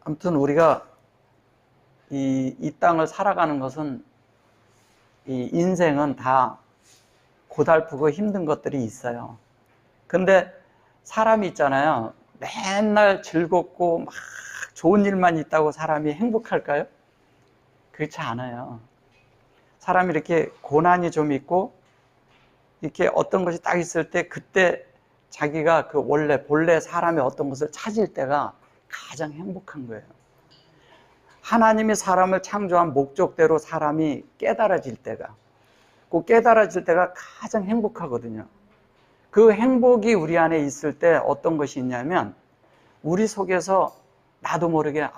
아무튼 우리가 이 땅을 살아가는 것은, 이 인생은 다 고달프고 힘든 것들이 있어요. 근데 사람이 있잖아요. 맨날 즐겁고 막 좋은 일만 있다고 사람이 행복할까요? 그렇지 않아요. 사람이 이렇게 고난이 좀 있고 이렇게 어떤 것이 딱 있을 때 그때 자기가 그 본래 사람의 어떤 것을 찾을 때가 가장 행복한 거예요. 하나님이 사람을 창조한 목적대로 사람이 깨달아질 때가, 그 깨달아질 때가 가장 행복하거든요. 그 행복이 우리 안에 있을 때 어떤 것이 있냐면, 우리 속에서 나도 모르게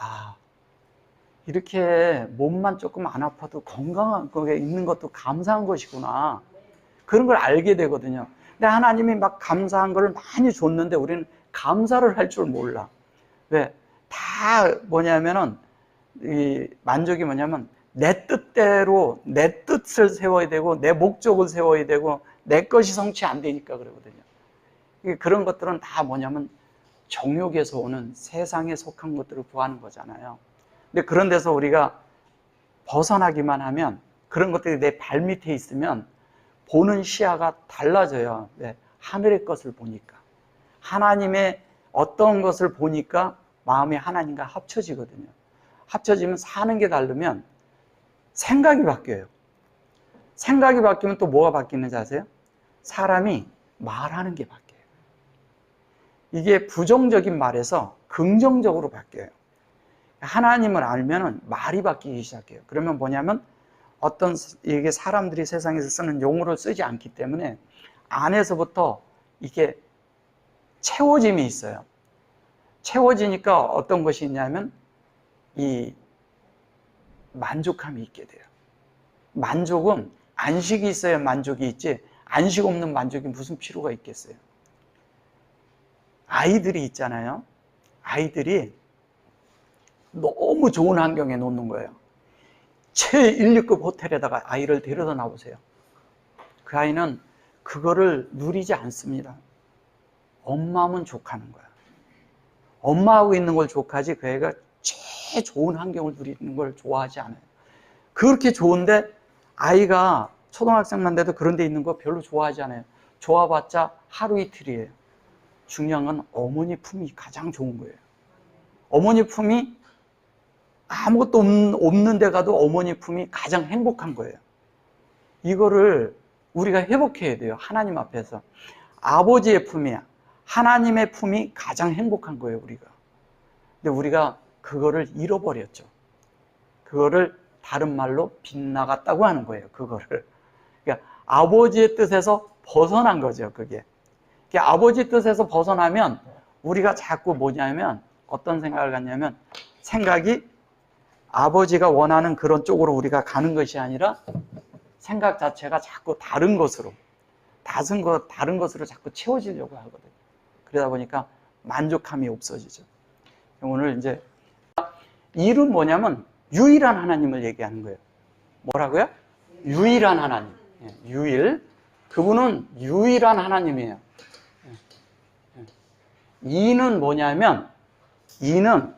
이렇게 몸만 조금 안 아파도 건강한 거에 있는 것도 감사한 것이구나, 그런 걸 알게 되거든요. 근데 하나님이 막 감사한 걸 많이 줬는데 우리는 감사를 할 줄 몰라. 왜? 다 뭐냐면은, 이 만족이 뭐냐면 내 뜻대로 내 뜻을 세워야 되고 내 목적을 세워야 되고 내 것이 성취 안 되니까 그러거든요. 그런 것들은 다 뭐냐면 정욕에서 오는 세상에 속한 것들을 구하는 거잖아요. 근데 그런 데서 우리가 벗어나기만 하면, 그런 것들이 내 발밑에 있으면 보는 시야가 달라져요. 네, 하늘의 것을 보니까, 하나님의 어떤 것을 보니까 마음이 하나님과 합쳐지거든요. 합쳐지면 사는 게 다르면 생각이 바뀌어요. 생각이 바뀌면 또 뭐가 바뀌는지 아세요? 사람이 말하는 게 바뀌어요. 이게 부정적인 말에서 긍정적으로 바뀌어요. 하나님을 알면은 말이 바뀌기 시작해요. 그러면 뭐냐면, 어떤 이게 사람들이 세상에서 쓰는 용어를 쓰지 않기 때문에 안에서부터 이게 채워짐이 있어요. 채워지니까 어떤 것이 있냐면 이 만족감이 있게 돼요. 만족은 안식이 있어야 만족이 있지, 안식 없는 만족이 무슨 필요가 있겠어요. 아이들이 있잖아요. 아이들이 너무 좋은 환경에 놓는 거예요. 최1류급 호텔에다가 아이를 데려다 놔보세요. 그 아이는 그거를 누리지 않습니다. 엄마하면 족하는 거야. 엄마하고 있는 걸 족하지 그 애가 제일 좋은 환경을 누리는 걸 좋아하지 않아요. 그렇게 좋은데 아이가 초등학생만 돼도 그런 데 있는 거 별로 좋아하지 않아요. 좋아봤자 하루 이틀이에요. 중요한 건 어머니 품이 가장 좋은 거예요. 어머니 품이 아무것도 없는 데 가도 어머니 품이 가장 행복한 거예요. 이거를 우리가 회복해야 돼요. 하나님 앞에서. 아버지의 품이야, 하나님의 품이 가장 행복한 거예요, 우리가. 근데 우리가 그거를 잃어버렸죠. 그거를 다른 말로 빗나갔다고 하는 거예요, 그거를. 그러니까 아버지의 뜻에서 벗어난 거죠, 그게. 그러니까 아버지 뜻에서 벗어나면 우리가 자꾸 뭐냐면, 어떤 생각을 갖냐면, 생각이 아버지가 원하는 그런 쪽으로 우리가 가는 것이 아니라 생각 자체가 자꾸 다른 것으로 자꾸 채워지려고 하거든요. 그러다 보니까 만족함이 없어지죠. 오늘 이제 일은 뭐냐면 유일한 하나님을 얘기하는 거예요. 뭐라고요? 유일한 하나님. 유일. 그분은 유일한 하나님이에요. 이는 뭐냐면, 이는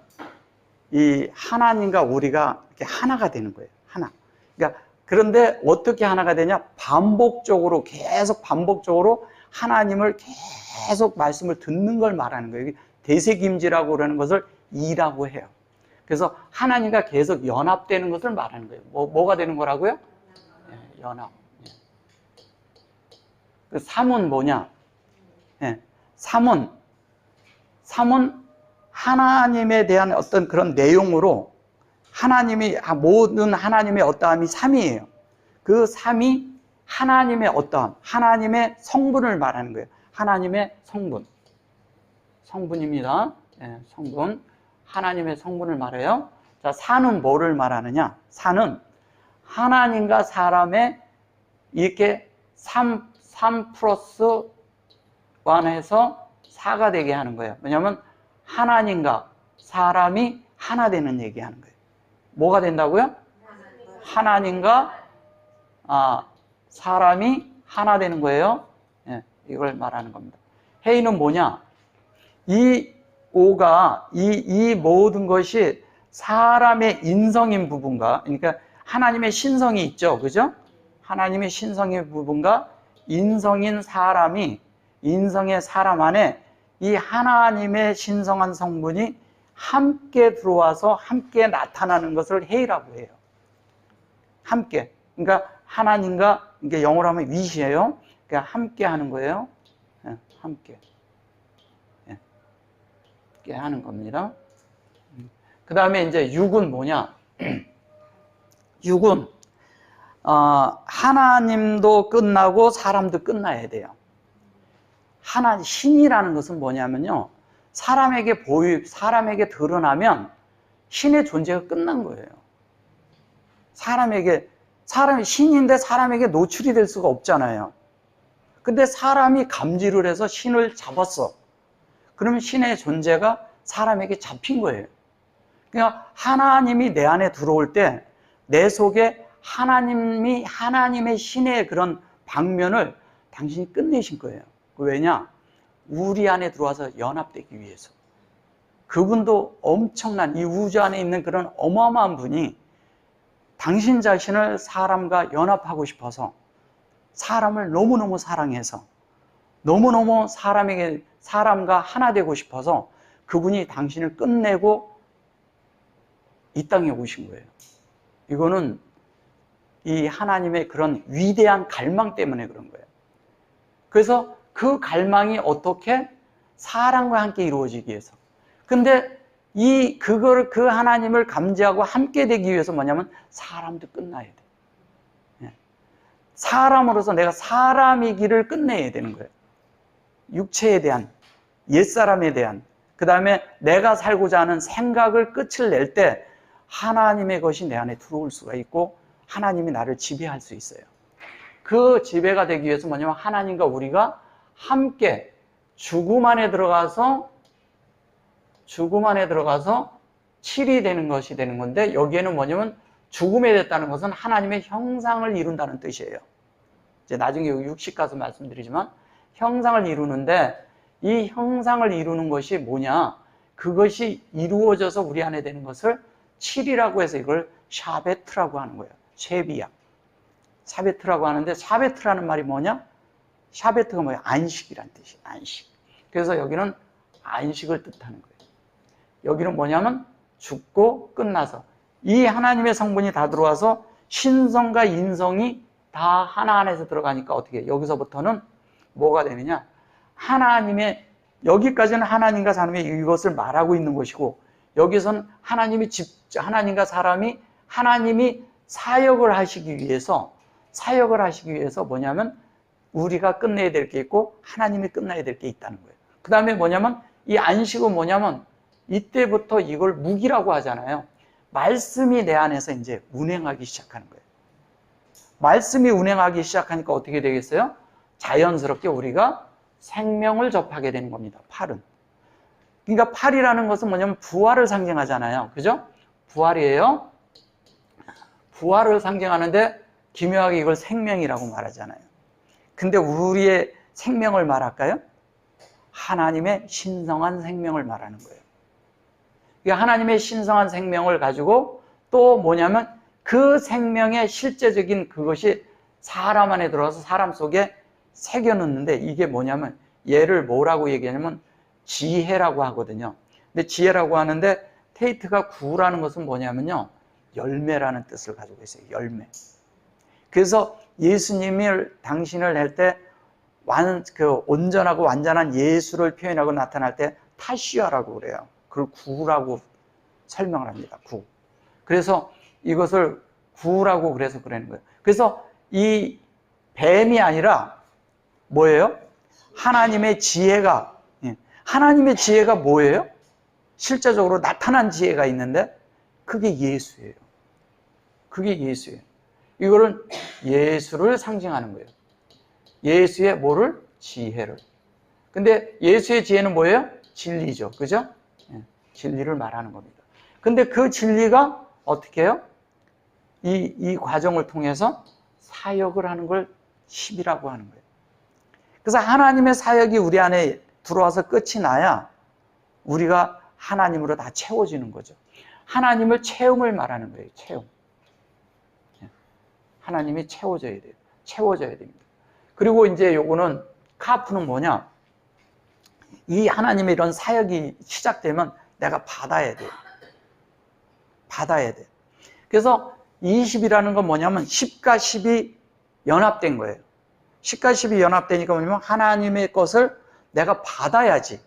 이 하나님과 우리가 이렇게 하나가 되는 거예요. 하나. 그러니까 그런데 어떻게 하나가 되냐? 반복적으로, 계속 반복적으로 하나님을 계속 말씀을 듣는 걸 말하는 거예요. 대세김지라고 그러는 것을 이라고 해요. 그래서 하나님과 계속 연합되는 것을 말하는 거예요. 뭐가 되는 거라고요? 연합. 그 삼은 뭐냐? 삼은 하나님에 대한 어떤 그런 내용으로, 모든 하나님의 어떠함이 삼이에요. 그 삼이 하나님의 어떠함, 하나님의 성분을 말하는 거예요. 하나님의 성분입니다. 성분. 하나님의 성분을 말해요. 자, 사는 뭐를 말하느냐? 사는 하나님과 사람의 이렇게 3 플러스 1에서 4가 되게 하는 거예요. 왜냐하면 하나님과 사람이 하나 되는 얘기하는 거예요. 뭐가 된다고요? 하나님과 사람이 하나 되는 거예요. 이걸 말하는 겁니다. 회의는 뭐냐? 이 오가 이 모든 것이 사람의 인성인 부분과, 그러니까 하나님의 신성이 있죠. 그죠? 하나님의 신성의 부분과 인성인 사람이, 인성의 사람 안에 이 하나님의 신성한 성분이 함께 들어와서 함께 나타나는 것을 해이라고 해요. 함께. 그러니까 하나님과, 이게 영어로 하면 윗이에요. 그러니까 함께 하는 거예요. 함께. 함께 하는 겁니다. 그 다음에 이제 육은 뭐냐? 육은 하나님도 끝나고 사람도 끝나야 돼요. 신이라는 것은 뭐냐면요, 사람에게 드러나면 신의 존재가 끝난 거예요. 사람이 신인데 사람에게 노출이 될 수가 없잖아요. 근데 사람이 감지를 해서 신을 잡았어. 그러면 신의 존재가 사람에게 잡힌 거예요. 그러니까 하나님이 내 안에 들어올 때 내 속에 하나님의 신의 그런 방면을 당신이 끝내신 거예요. 왜냐? 우리 안에 들어와서 연합되기 위해서. 그분도 엄청난, 이 우주 안에 있는 그런 어마어마한 분이 당신 자신을 사람과 연합하고 싶어서, 사람을 너무너무 사랑해서, 너무너무 사람과 하나 되고 싶어서 그분이 당신을 끝내고 이 땅에 오신 거예요. 이거는 이 하나님의 그런 위대한 갈망 때문에 그런 거예요. 그래서 그 갈망이 어떻게? 사랑과 함께 이루어지기 위해서. 근데 그 하나님을 감지하고 함께 되기 위해서 뭐냐면 사람도 끝나야 돼. 사람으로서 내가 사람이기를 끝내야 되는 거예요. 육체에 대한, 옛사람에 대한, 그 다음에 내가 살고자 하는 생각을 끝을 낼 때 하나님의 것이 내 안에 들어올 수가 있고 하나님이 나를 지배할 수 있어요. 그 지배가 되기 위해서 뭐냐면 하나님과 우리가 함께 죽음 안에 들어가서 7이 되는 것이 되는 건데, 여기에는 뭐냐면 죽음에 됐다는 것은 하나님의 형상을 이룬다는 뜻이에요. 이제 나중에 60 가서 말씀드리지만 형상을 이루는데, 이 형상을 이루는 것이 뭐냐? 그것이 이루어져서 우리 안에 되는 것을 7이라고 해서 이걸 샤베트라고 하는 거예요. 쉐비야. 샤베트라고 하는데, 샤베트라는 말이 뭐냐? 샤베트가 뭐야? 안식이란 뜻이에요. 안식. 그래서 여기는 안식을 뜻하는 거예요. 여기는 뭐냐면 죽고 끝나서 이 하나님의 성분이 다 들어와서 신성과 인성이 다 하나 안에서 들어가니까 어떻게 해요? 여기서부터는 뭐가 되느냐? 여기까지는 하나님과 사람이 이것을 말하고 있는 것이고, 여기서는 하나님과 사람이 사역을 하시기 위해서 뭐냐면 우리가 끝내야 될 게 있고 하나님이 끝내야 될 게 있다는 거예요. 그 다음에 뭐냐면 이 안식은 뭐냐면 이때부터 이걸 무기라고 하잖아요. 말씀이 내 안에서 이제 운행하기 시작하는 거예요. 말씀이 운행하기 시작하니까 어떻게 되겠어요? 자연스럽게 우리가 생명을 접하게 되는 겁니다. 팔은. 그러니까 팔이라는 것은 뭐냐면 부활을 상징하잖아요. 그죠? 부활이에요. 부활을 상징하는데 기묘하게 이걸 생명이라고 말하잖아요. 근데 우리의 생명을 말할까요? 하나님의 신성한 생명을 말하는 거예요. 하나님의 신성한 생명을 가지고 또 뭐냐면 그 생명의 실제적인 그것이 사람 안에 들어와서 사람 속에 새겨놓는데, 이게 뭐냐면 얘를 뭐라고 얘기하냐면 지혜라고 하거든요. 근데 지혜라고 하는데 테이트가 구라는 것은 뭐냐면요, 열매라는 뜻을 가지고 있어요. 열매. 그래서 예수님이 당신을 할 때 온전하고 완전한 예수를 표현하고 나타날 때 타시아라고 그래요. 그걸 구라고 설명을 합니다. 구. 그래서 이것을 구라고 그래서 그러는 거예요. 그래서 이 뱀이 아니라 뭐예요? 하나님의 지혜가 뭐예요? 실제적으로 나타난 지혜가 있는데 그게 예수예요. 그게 예수예요. 이거는 예수를 상징하는 거예요. 예수의 뭐를? 지혜를. 근데 예수의 지혜는 뭐예요? 진리죠. 그죠? 진리를 말하는 겁니다. 근데 그 진리가 어떻게 해요? 이 과정을 통해서 사역을 하는 걸 힘이라고 하는 거예요. 그래서 하나님의 사역이 우리 안에 들어와서 끝이 나야 우리가 하나님으로 다 채워지는 거죠. 하나님을 체험을 말하는 거예요. 체험. 하나님이 채워져야 돼요. 채워져야 됩니다. 그리고 이제 요거는 카프는 뭐냐? 이 하나님의 이런 사역이 시작되면 내가 받아야 돼요. 받아야 돼요. 그래서 20이라는 건 뭐냐면 10과 10이 연합된 거예요. 10과 10이 연합되니까 뭐냐면 하나님의 것을 내가 받아야지.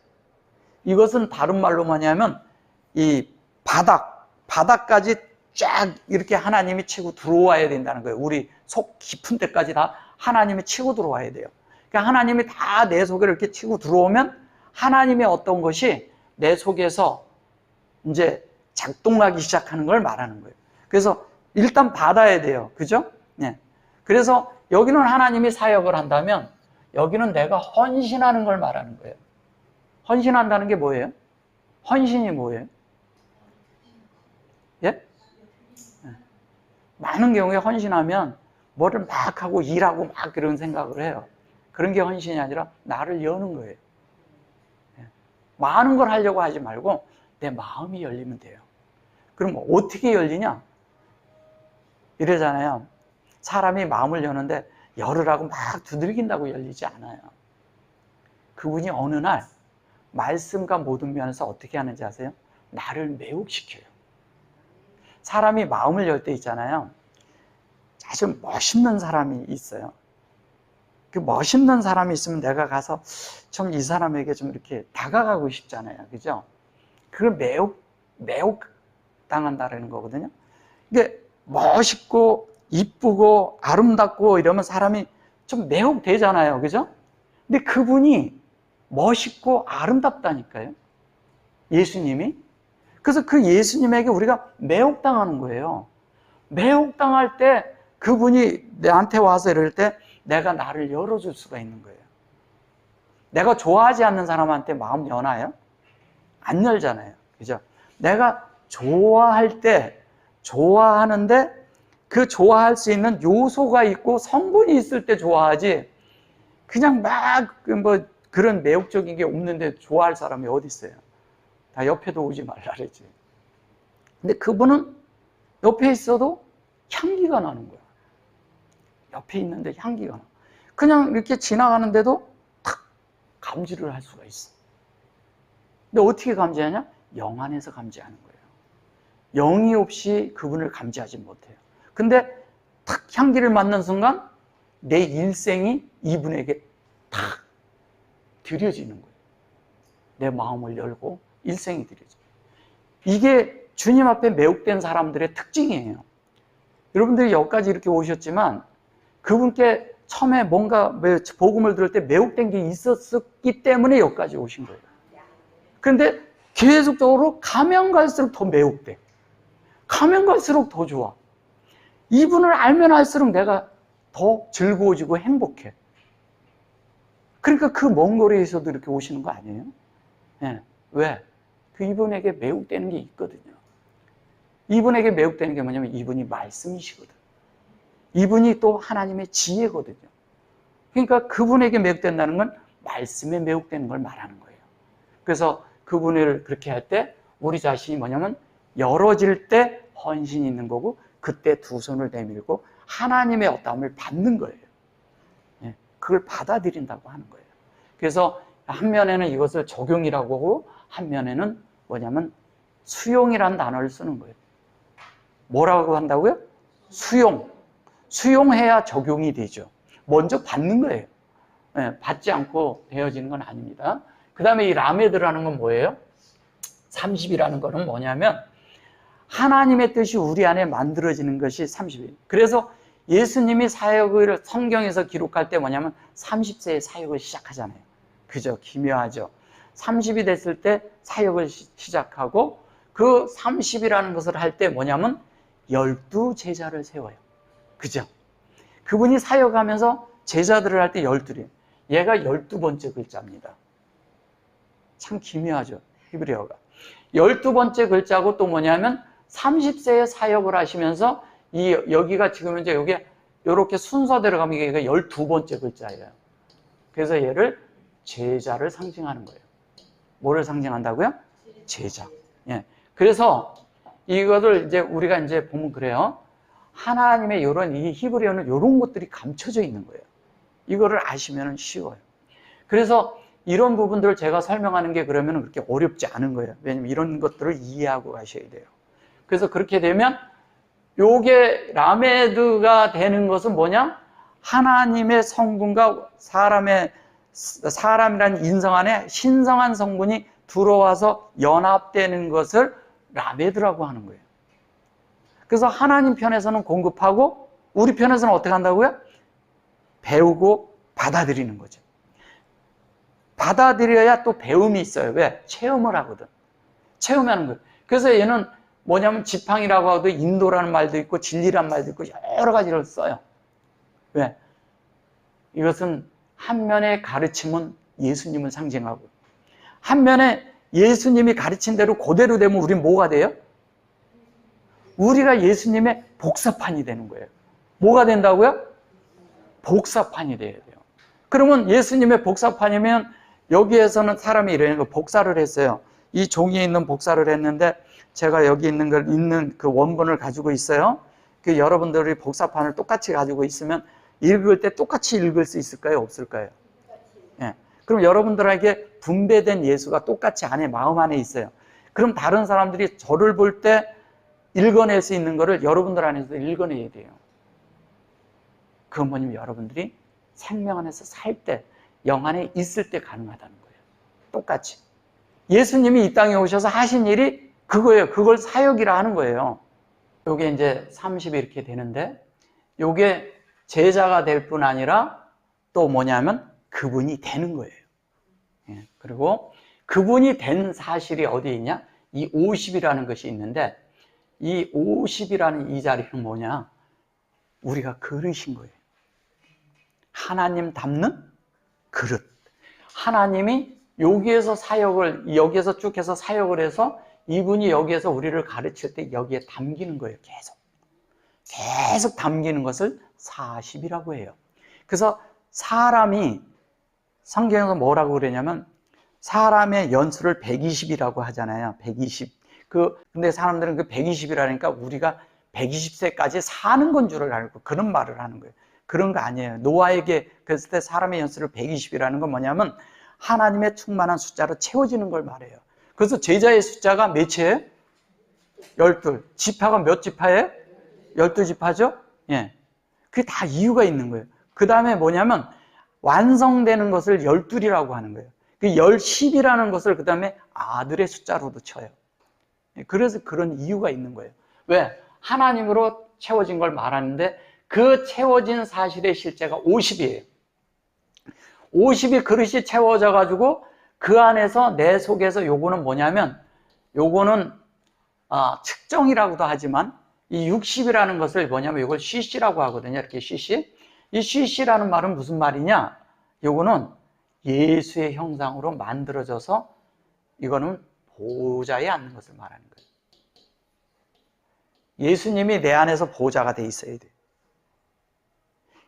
이것은 다른 말로 뭐냐면 이 바닥까지 쫙 이렇게 하나님이 치고 들어와야 된다는 거예요. 우리 속 깊은 데까지 다 하나님이 치고 들어와야 돼요. 그러니까 하나님이 다 내 속에 이렇게 치고 들어오면 하나님의 어떤 것이 내 속에서 이제 작동하기 시작하는 걸 말하는 거예요. 그래서 일단 받아야 돼요. 그죠? 네. 그래서 여기는 하나님이 사역을 한다면 여기는 내가 헌신하는 걸 말하는 거예요. 헌신한다는 게 뭐예요? 헌신이 뭐예요? 예? 많은 경우에 헌신하면 뭐를 막 하고 일하고 막 그런 생각을 해요. 그런 게 헌신이 아니라 나를 여는 거예요. 많은 걸 하려고 하지 말고 내 마음이 열리면 돼요. 그럼 어떻게 열리냐? 이러잖아요. 사람이 마음을 여는데 열으라고 막 두들긴다고 열리지 않아요. 그분이 어느 날 말씀과 모든 면에서 어떻게 하는지 아세요? 나를 매혹시켜요. 사람이 마음을 열 때 있잖아요. 아주 멋있는 사람이 있어요. 그 멋있는 사람이 있으면 내가 가서 좀 이 사람에게 좀 이렇게 다가가고 싶잖아요. 그죠? 그걸 매혹 당한다는 거거든요. 이게 멋있고 이쁘고 아름답고 이러면 사람이 좀 매혹되잖아요. 그죠? 근데 그분이 멋있고 아름답다니까요. 예수님이. 그래서 그 예수님에게 우리가 매혹당하는 거예요. 매혹당할 때 그분이 내한테 와서 이럴 때 내가 나를 열어줄 수가 있는 거예요. 내가 좋아하지 않는 사람한테 마음 여나요? 안 열잖아요. 그죠? 내가 좋아할 때, 좋아하는데 그 좋아할 수 있는 요소가 있고 성분이 있을 때 좋아하지, 그냥 막 뭐 그런 매혹적인 게 없는데 좋아할 사람이 어디 있어요? 다 옆에도 오지 말라 그러지. 근데 그분은 옆에 있어도 향기가 나는 거야. 옆에 있는데 향기가 나. 그냥 이렇게 지나가는데도 탁 감지를 할 수가 있어. 근데 어떻게 감지하냐? 영 안에서 감지하는 거예요. 영이 없이 그분을 감지하지 못해요. 근데 탁 향기를 맡는 순간 내 일생이 이분에게 탁 드려지는 거예요. 내 마음을 열고 일생이 드려져요. 이게 주님 앞에 매혹된 사람들의 특징이에요. 여러분들이 여기까지 이렇게 오셨지만 그분께 처음에 뭔가 복음을 들을 때 매혹된 게 있었기 때문에 여기까지 오신 거예요. 그런데 계속적으로 가면 갈수록 더 매혹돼. 가면 갈수록 더 좋아. 이분을 알면 알수록 내가 더 즐거워지고 행복해. 그러니까 그 먼 거리에서도 이렇게 오시는 거 아니에요? 네. 왜? 그 이분에게 매혹되는 게 있거든요. 이분에게 매혹되는 게 뭐냐면 이분이 말씀이시거든. 이분이 또 하나님의 지혜거든요. 그러니까 그분에게 매혹된다는 건 말씀에 매혹되는 걸 말하는 거예요. 그래서 그분을 그렇게 할 때 우리 자신이 뭐냐면 열어질 때 헌신이 있는 거고 그때 두 손을 내밀고 하나님의 어떠함을 받는 거예요. 그걸 받아들인다고 하는 거예요. 그래서 한 면에는 이것을 적용이라고 하고 한 면에는 뭐냐면 수용이라는 단어를 쓰는 거예요. 뭐라고 한다고요? 수용. 수용해야 적용이 되죠. 먼저 받는 거예요. 받지 않고 되어지는 건 아닙니다. 그 다음에 이 라메드라는 건 뭐예요? 30이라는 거는 뭐냐면 하나님의 뜻이 우리 안에 만들어지는 것이 30이에요. 그래서 예수님이 사역을 성경에서 기록할 때 뭐냐면 30세에 사역을 시작하잖아요. 그죠? 기묘하죠. 30이 됐을 때 사역을 시작하고 그 30이라는 것을 할 때 뭐냐면 12제자를 세워요. 그죠? 그분이 사역하면서 제자들을 할 때 12이에요. 얘가 12번째 글자입니다. 참 기묘하죠. 히브리어가. 12번째 글자고 또 뭐냐면 30세에 사역을 하시면서 여기가 지금 이제 여기 이렇게 순서대로 가면 이게 12번째 글자예요. 그래서 얘를 제자를 상징하는 거예요. 뭐를 상징한다고요? 제자. 예. 그래서 이것을 이제 우리가 이제 보면 그래요. 하나님의 이런 이 히브리어는 이런 것들이 감춰져 있는 거예요. 이거를 아시면 쉬워요. 그래서 이런 부분들을 제가 설명하는 게 그러면 그렇게 어렵지 않은 거예요. 왜냐면 이런 것들을 이해하고 가셔야 돼요. 그래서 그렇게 되면 요게 라메드가 되는 것은 뭐냐? 하나님의 성분과 사람이라는 인성 안에 신성한 성분이 들어와서 연합되는 것을 라메드라고 하는 거예요. 그래서 하나님 편에서는 공급하고 우리 편에서는 어떻게 한다고요? 배우고 받아들이는 거죠. 받아들여야 또 배움이 있어요. 왜? 체험을 하거든. 체험하는 거예요. 그래서 얘는 뭐냐면 지팡이라고 하도 인도라는 말도 있고 진리라는 말도 있고 여러 가지를 써요. 왜? 이것은 한 면의 가르침은 예수님을 상징하고 한 면에 예수님이 가르친 대로 그대로 되면 우리는 뭐가 돼요? 우리가 예수님의 복사판이 되는 거예요. 뭐가 된다고요? 복사판이 돼야 돼요. 그러면 예수님의 복사판이면 여기에서는 사람이 이런 거 복사를 했어요. 이 종이에 있는 복사를 했는데 제가 여기 있는 그 원본을 가지고 있어요. 그 여러분들이 복사판을 똑같이 가지고 있으면 읽을 때 똑같이 읽을 수 있을까요? 없을까요? 예. 그럼 여러분들에게 분배된 예수가 똑같이 안에 마음 안에 있어요. 그럼 다른 사람들이 저를 볼 때 읽어낼 수 있는 거를 여러분들 안에서 읽어내야 돼요. 그건 뭐냐면 여러분들이 생명 안에서 살 때, 영 안에 있을 때 가능하다는 거예요. 똑같이. 예수님이 이 땅에 오셔서 하신 일이 그거예요. 그걸 사역이라 하는 거예요. 요게 이제 30이 이렇게 되는데, 요게 제자가 될 뿐 아니라 또 뭐냐면 그분이 되는 거예요. 예. 그리고 그분이 된 사실이 어디에 있냐? 이 50이라는 것이 있는데, 이 50이라는 이 자리는 뭐냐? 우리가 그릇인 거예요. 하나님 담는 그릇. 하나님이 여기에서 여기에서 쭉 해서 사역을 해서 이분이 여기에서 우리를 가르칠 때 여기에 담기는 거예요. 계속 담기는 것을 40이라고 해요. 그래서 사람이 성경에서 뭐라고 그러냐면 사람의 연수를 120이라고 하잖아요. 120. 근데 사람들은 그 120이라니까 우리가 120세까지 사는 건 줄 알고 그런 말을 하는 거예요. 그런 거 아니에요. 노아에게 그랬을 때 사람의 연수를 120이라는 건 뭐냐면 하나님의 충만한 숫자로 채워지는 걸 말해요. 그래서 제자의 숫자가 몇이에요? 12. 지파가 몇 지파예요? 12지파죠? 예. 그게 다 이유가 있는 거예요. 그 다음에 뭐냐면 완성되는 것을 12이라고 하는 거예요. 그 10이라는 것을 그 다음에 아들의 숫자로도 쳐요. 그래서 그런 이유가 있는 거예요. 왜? 하나님으로 채워진 걸 말하는데 그 채워진 사실의 실제가 50이에요. 50이 그릇이 채워져 가지고 그 안에서 내 속에서 요거는 뭐냐면 요거는 측정이라고도 하지만 이 60이라는 것을 뭐냐면 이걸 cc라고 하거든요. 이렇게 cc. 이 cc라는 말은 무슨 말이냐? 요거는 예수의 형상으로 만들어져서 이거는 보좌에 앉는 것을 말하는 거예요. 예수님이 내 안에서 보좌가 돼 있어야 돼요.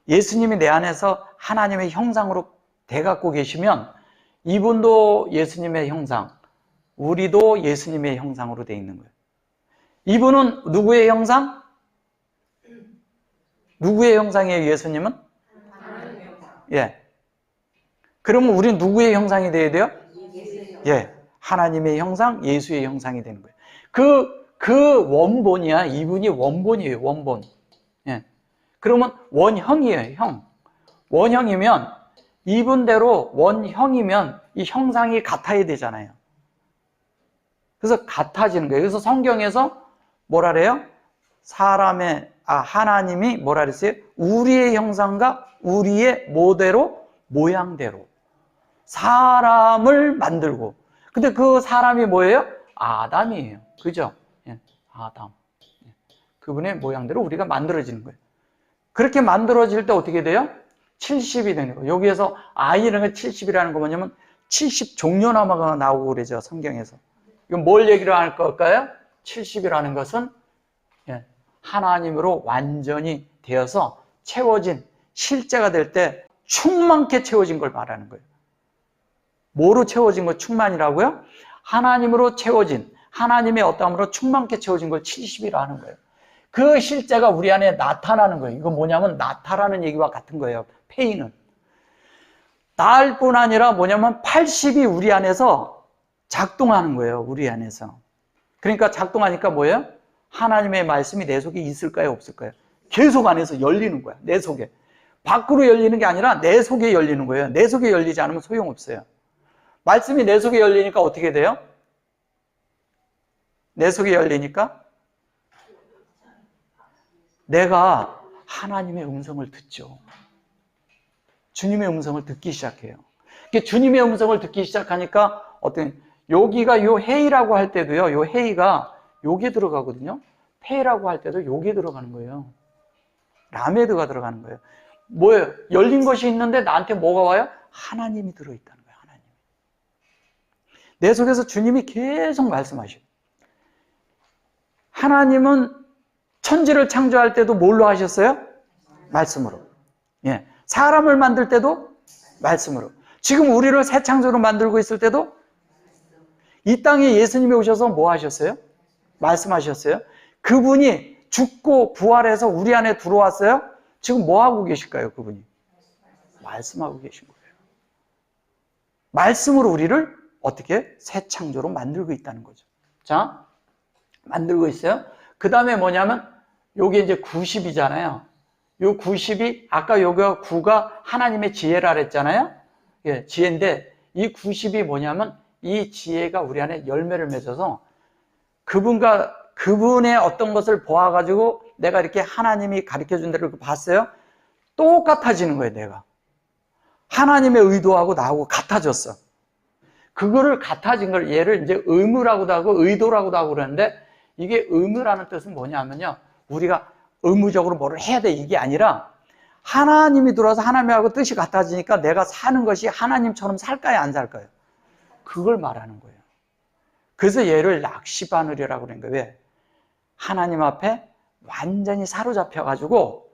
예수님이 내 안에서 하나님의 형상으로 돼 갖고 계시면 이분도 예수님의 형상, 우리도 예수님의 형상으로 돼 있는 거예요. 이분은 누구의 형상? 누구의 형상이에요, 예수님은? 하나님의 형상. 예. 그러면 우리는 누구의 형상이 돼야 돼요? 예. 하나님의 형상, 예수의 형상이 되는 거예요. 그 원본이야. 이분이 원본이에요, 원본. 예. 그러면 원형이에요, 형. 원형이면, 이분대로 원형이면 이 형상이 같아야 되잖아요. 그래서 같아지는 거예요. 그래서 성경에서 뭐라 그래요? 하나님이 뭐라 그랬어요? 우리의 형상과 우리의 모양대로. 사람을 만들고. 근데 그 사람이 뭐예요? 아담이에요. 그죠? 예, 아담. 그분의 모양대로 우리가 만들어지는 거예요. 그렇게 만들어질 때 어떻게 돼요? 70이 되는 거예요. 여기에서 I라는 게 70이라는 거 뭐냐면 70종려나무가 나오고 그러죠. 성경에서. 이건 뭘 얘기를 할 걸까요? 70이라는 것은 하나님으로 완전히 되어서 채워진 실제가 될 때 충만케 채워진 걸 말하는 거예요. 뭐로 채워진 거 충만이라고요? 하나님으로 채워진, 하나님의 어떠함으로 충만케 채워진 걸 70이라 하는 거예요. 그 실제가 우리 안에 나타나는 거예요. 이건 뭐냐면 나타나는 얘기와 같은 거예요. 페이는. 나일 뿐 아니라 뭐냐면 80이 우리 안에서 작동하는 거예요. 우리 안에서. 그러니까 작동하니까 뭐예요? 하나님의 말씀이 내 속에 있을까요? 없을까요? 계속 안에서 열리는 거야. 내 속에. 밖으로 열리는 게 아니라 내 속에 열리는 거예요. 내 속에 열리지 않으면 소용없어요. 말씀이 내 속에 열리니까 어떻게 돼요? 내 속에 열리니까 내가 하나님의 음성을 듣죠. 주님의 음성을 듣기 시작해요. 주님의 음성을 듣기 시작하니까 여기가 요 헤이라고 할 때도요. 요 헤이가 요게 들어가거든요. 페이라고 할 때도 요게 들어가는 거예요. 라메드가 들어가는 거예요. 뭐예요? 열린 것이 있는데 나한테 뭐가 와요? 하나님이 들어있다는 거예요. 하나님. 내 속에서 주님이 계속 말씀하셔요. 하나님은 천지를 창조할 때도 뭘로 하셨어요? 말씀으로. 예. 사람을 만들 때도 말씀으로. 지금 우리를 새 창조로 만들고 있을 때도 이 땅에 예수님이 오셔서 뭐 하셨어요? 말씀하셨어요. 그분이 죽고 부활해서 우리 안에 들어왔어요. 지금 뭐 하고 계실까요? 그분이 말씀하고 계신 거예요. 말씀으로 우리를 어떻게 새 창조로 만들고 있다는 거죠. 자, 만들고 있어요. 그 다음에 뭐냐면 요게 이제 90이잖아요. 요 90이 아까 요거 9가 하나님의 지혜라 그랬잖아요. 예, 지혜인데 이 90이 뭐냐면 이 지혜가 우리 안에 열매를 맺어서 그분의 어떤 것을 보아가지고 내가 이렇게 하나님이 가르쳐준 대로 봤어요. 똑같아지는 거예요, 내가. 하나님의 의도하고 나하고 같아졌어. 그거를 같아진 걸 얘를 이제 의무라고도 하고 의도라고도 하고 그러는데 이게 의무라는 뜻은 뭐냐면요. 우리가 의무적으로 뭐를 해야 돼 이게 아니라 하나님이 들어와서 하나님하고 뜻이 같아지니까 내가 사는 것이 하나님처럼 살까요, 안 살까요? 그걸 말하는 거예요. 그래서 얘를 락시바늘이라고 그러는 거예요. 왜? 하나님 앞에 완전히 사로잡혀가지고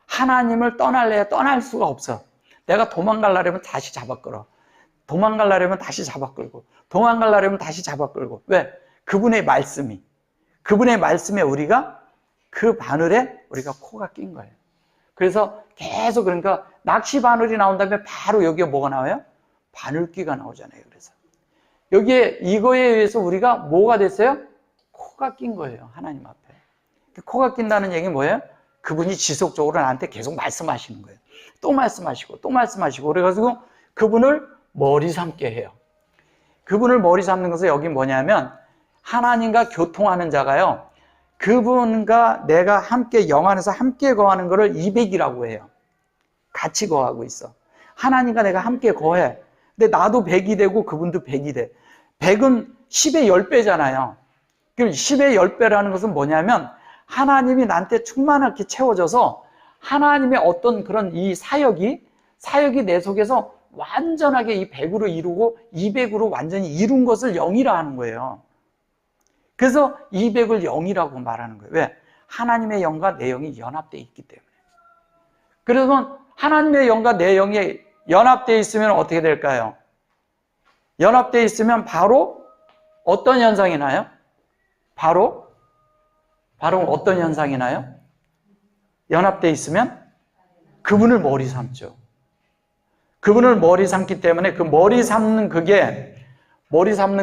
하나님을 떠날래야 떠날 수가 없어. 내가 도망가려면 다시 잡아 끌어. 도망가려면 다시 잡아 끌고. 도망가려면 다시 잡아 끌고. 왜? 그분의 말씀에 우리가 그 바늘에 우리가 코가 낀 거예요. 그래서 계속 그러니까 낚시 바늘이 나온 다음에 바로 여기에 뭐가 나와요? 바늘귀가 나오잖아요. 그래서 여기에 이거에 의해서 우리가 뭐가 됐어요? 코가 낀 거예요. 하나님 앞에. 코가 낀다는 얘기는 뭐예요? 그분이 지속적으로 나한테 계속 말씀하시는 거예요. 또 말씀하시고 또 말씀하시고 그래가지고 그분을 머리 삼게 해요. 그분을 머리 삼는 것은 여기 뭐냐면 하나님과 교통하는 자가요. 그분과 내가 함께 영 안에서 함께 거하는 것을 200이라고 해요. 같이 거하고 있어. 하나님과 내가 함께 거해. 근데 나도 100이 되고 그분도 100이 돼. 100은 10의 10배잖아요. 그럼 10의 10배라는 것은 뭐냐면 하나님이 나한테 충만하게 채워져서 하나님의 어떤 그런 이 사역이 내 속에서 완전하게 이 100으로 이루고 200으로 완전히 이룬 것을 0이라 하는 거예요. 그래서 200을 0이라고 말하는 거예요. 왜? 하나님의 영과 내 영이 연합되어 있기 때문에. 그러면 하나님의 영과 내 영이 연합되어 있으면 어떻게 될까요? 연합되어 있으면 바로 어떤 현상이 나요? 바로 어떤 현상이 나요? 연합되어 있으면 그분을 머리 삼죠. 그분을 머리 삼기 때문에 그 머리 삼는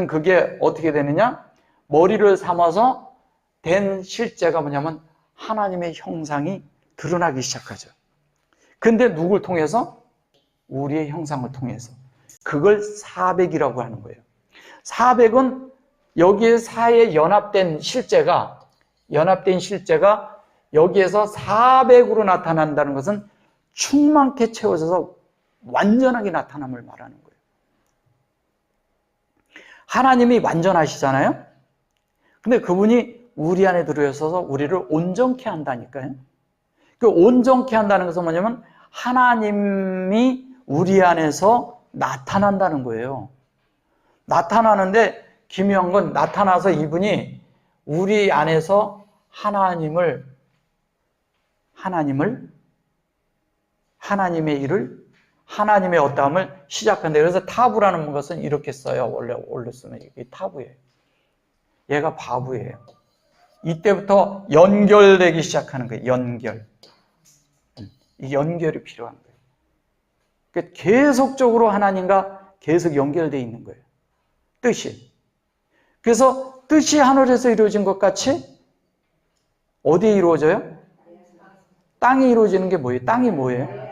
그게 어떻게 되느냐? 머리를 삼아서 된 실제가 뭐냐면 하나님의 형상이 드러나기 시작하죠. 근데 누굴 통해서? 우리의 형상을 통해서. 그걸 400이라고 하는 거예요. 400은 여기에 4에 연합된 실제가 여기에서 400으로 나타난다는 것은 충만케 채워져서 완전하게 나타남을 말하는 거예요. 하나님이 완전하시잖아요. 근데 그분이 우리 안에 들어있어서 우리를 온전케 한다니까요. 그 온전케 한다는 것은 뭐냐면 하나님이 우리 안에서 나타난다는 거예요. 나타나는데 기묘한 건 나타나서 이분이 우리 안에서 하나님의 일을 하나님의 어떠함을 시작한다. 그래서 타부라는 것은 이렇게 써요. 원래 쓰면 이게 타부예요. 얘가 바부예요. 이때부터 연결되기 시작하는 거예요. 연결. 이 연결이 필요한 거예요. 그러니까 계속적으로 하나님과 계속 연결되어 있는 거예요. 뜻이. 그래서 뜻이 하늘에서 이루어진 것 같이 어디에 이루어져요? 땅에 이루어지는 게 뭐예요? 땅이 뭐예요?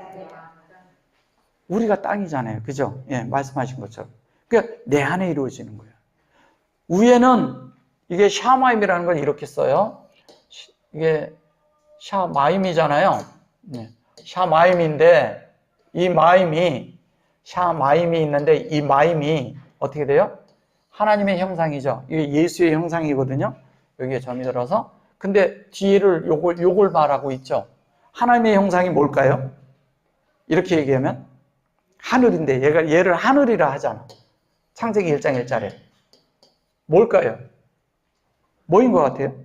우리가 땅이잖아요. 그죠? 예, 말씀하신 것처럼. 그러니까 내 안에 이루어지는 거예요. 위에는 이게 샤마임이라는 걸 이렇게 써요. 이게 샤마임이잖아요. 네. 샤마임인데 이 마임이 샤마임이 있는데 이 마임이 어떻게 돼요? 하나님의 형상이죠. 이게 예수의 형상이거든요. 여기에 점이 들어서. 근데 뒤를 요걸 말하고 있죠. 하나님의 형상이 뭘까요? 이렇게 얘기하면 하늘인데 얘를 하늘이라 하잖아. 창세기 1장 1절에. 뭘까요? 뭐인 것 같아요?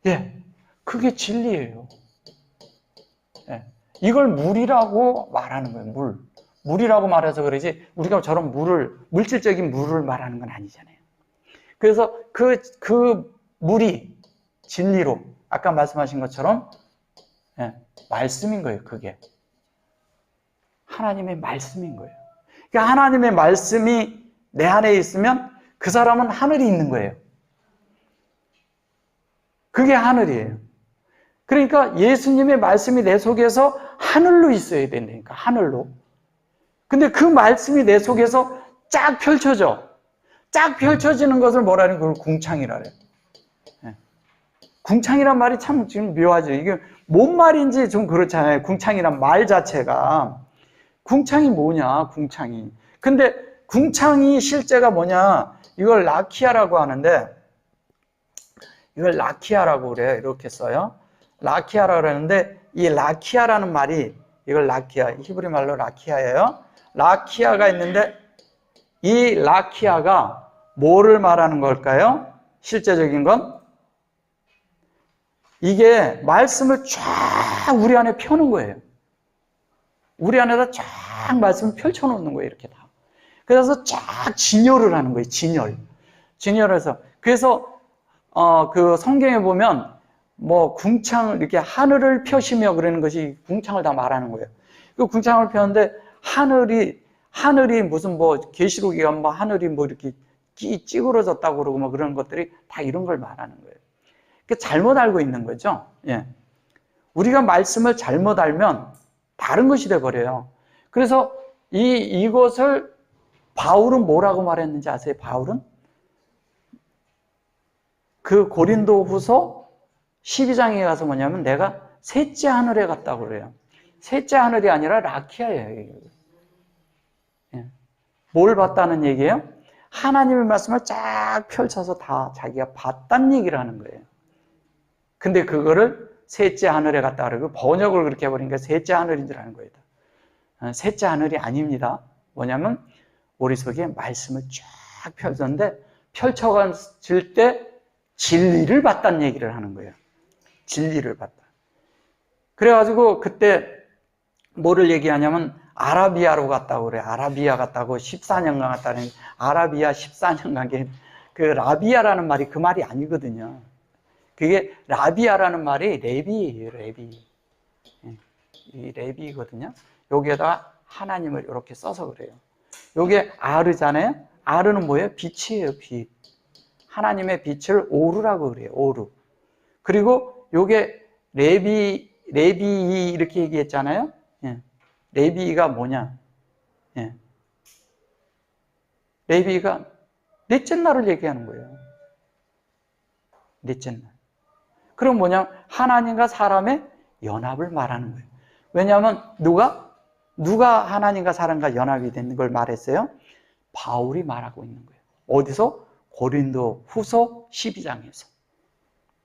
예, 그게 진리예요. 예, 이걸 물이라고 말하는 거예요. 물. 물이라고 말해서 그러지 우리가 저런 물질적인 물을 말하는 건 아니잖아요. 그래서 그 물이 진리로 아까 말씀하신 것처럼 예, 말씀인 거예요. 그게 하나님의 말씀인 거예요. 그러니까 하나님의 말씀이 내 안에 있으면 그 사람은 하늘이 있는 거예요. 그게 하늘이에요. 그러니까 예수님의 말씀이 내 속에서 하늘로 있어야 된다니까. 하늘로. 근데 그 말씀이 내 속에서 쫙 펼쳐져. 쫙 펼쳐지는 것을 뭐라는 걸 궁창이라 그래요. 네. 궁창이란 말이 참 지금 묘하죠. 이게 뭔 말인지 좀 그렇잖아요. 궁창이란 말 자체가. 궁창이 뭐냐, 궁창이. 근데 궁창이 실제가 뭐냐, 이걸 라키아라고 하는데, 이걸 라키아라고 그래요. 이렇게 써요. 라키아라고 그러는데, 이 라키아라는 말이, 이걸 라키아, 히브리 말로 라키아예요. 라키아가 있는데, 이 라키아가 뭐를 말하는 걸까요? 실제적인 건? 이게 말씀을 쫙 우리 안에 펴는 거예요. 우리 안에다 쫙 말씀을 펼쳐놓는 거예요. 이렇게 다. 그래서 쫙 진열을 하는 거예요. 진열해서. 그래서 그 성경에 보면 뭐 궁창을 이렇게 하늘을 펴시며 그러는 것이 궁창을 다 말하는 거예요. 그 궁창을 펴는데 하늘이 무슨 뭐 계시록에 가면 뭐 하늘이 뭐 이렇게 찌그러졌다고 그러고 뭐 그런 것들이 다 이런 걸 말하는 거예요. 그 잘못 알고 있는 거죠. 예. 우리가 말씀을 잘못 알면 다른 것이 돼버려요. 그래서 이것을 바울은 뭐라고 말했는지 아세요? 바울은 그 고린도 후서 12장에 가서 뭐냐면 내가 셋째 하늘에 갔다고 그래요. 셋째 하늘이 아니라 라키아예요. 예. 뭘 봤다는 얘기예요? 하나님의 말씀을 쫙 펼쳐서 다 자기가 봤다는 얘기를 하는 거예요. 근데 그거를 셋째 하늘에 갔다 그러고 번역을 그렇게 해버리니까 셋째 하늘인 줄 아는 거예요. 셋째 하늘이 아닙니다. 뭐냐면 우리 속에 말씀을 쫙 펼쳤는데 펼쳐질 때 진리를 봤다는 얘기를 하는 거예요. 진리를 봤다. 그래가지고 그때 뭐를 얘기하냐면 아라비아로 갔다고 그래요. 아라비아 갔다고 14년간 갔다는 아라비아 14년간 그 라비아라는 말이 그 말이 아니거든요. 그게 라비아라는 말이 레비예요. 레비. 이 레비거든요. 여기에다가 하나님을 이렇게 써서 그래요. 요게 아르잖아요. 아르는 뭐예요? 빛이에요. 빛. 하나님의 빛을 오르라고 그래요. 오르. 그리고 요게 레비 이렇게 얘기했잖아요. 예. 레비가 뭐냐? 예. 레비가 넷째 날을 얘기하는 거예요. 넷째 날. 그럼 뭐냐? 하나님과 사람의 연합을 말하는 거예요. 왜냐하면 누가 하나님과 사람과 연합이 된 걸 말했어요? 바울이 말하고 있는 거예요. 어디서? 고린도 후서 12장에서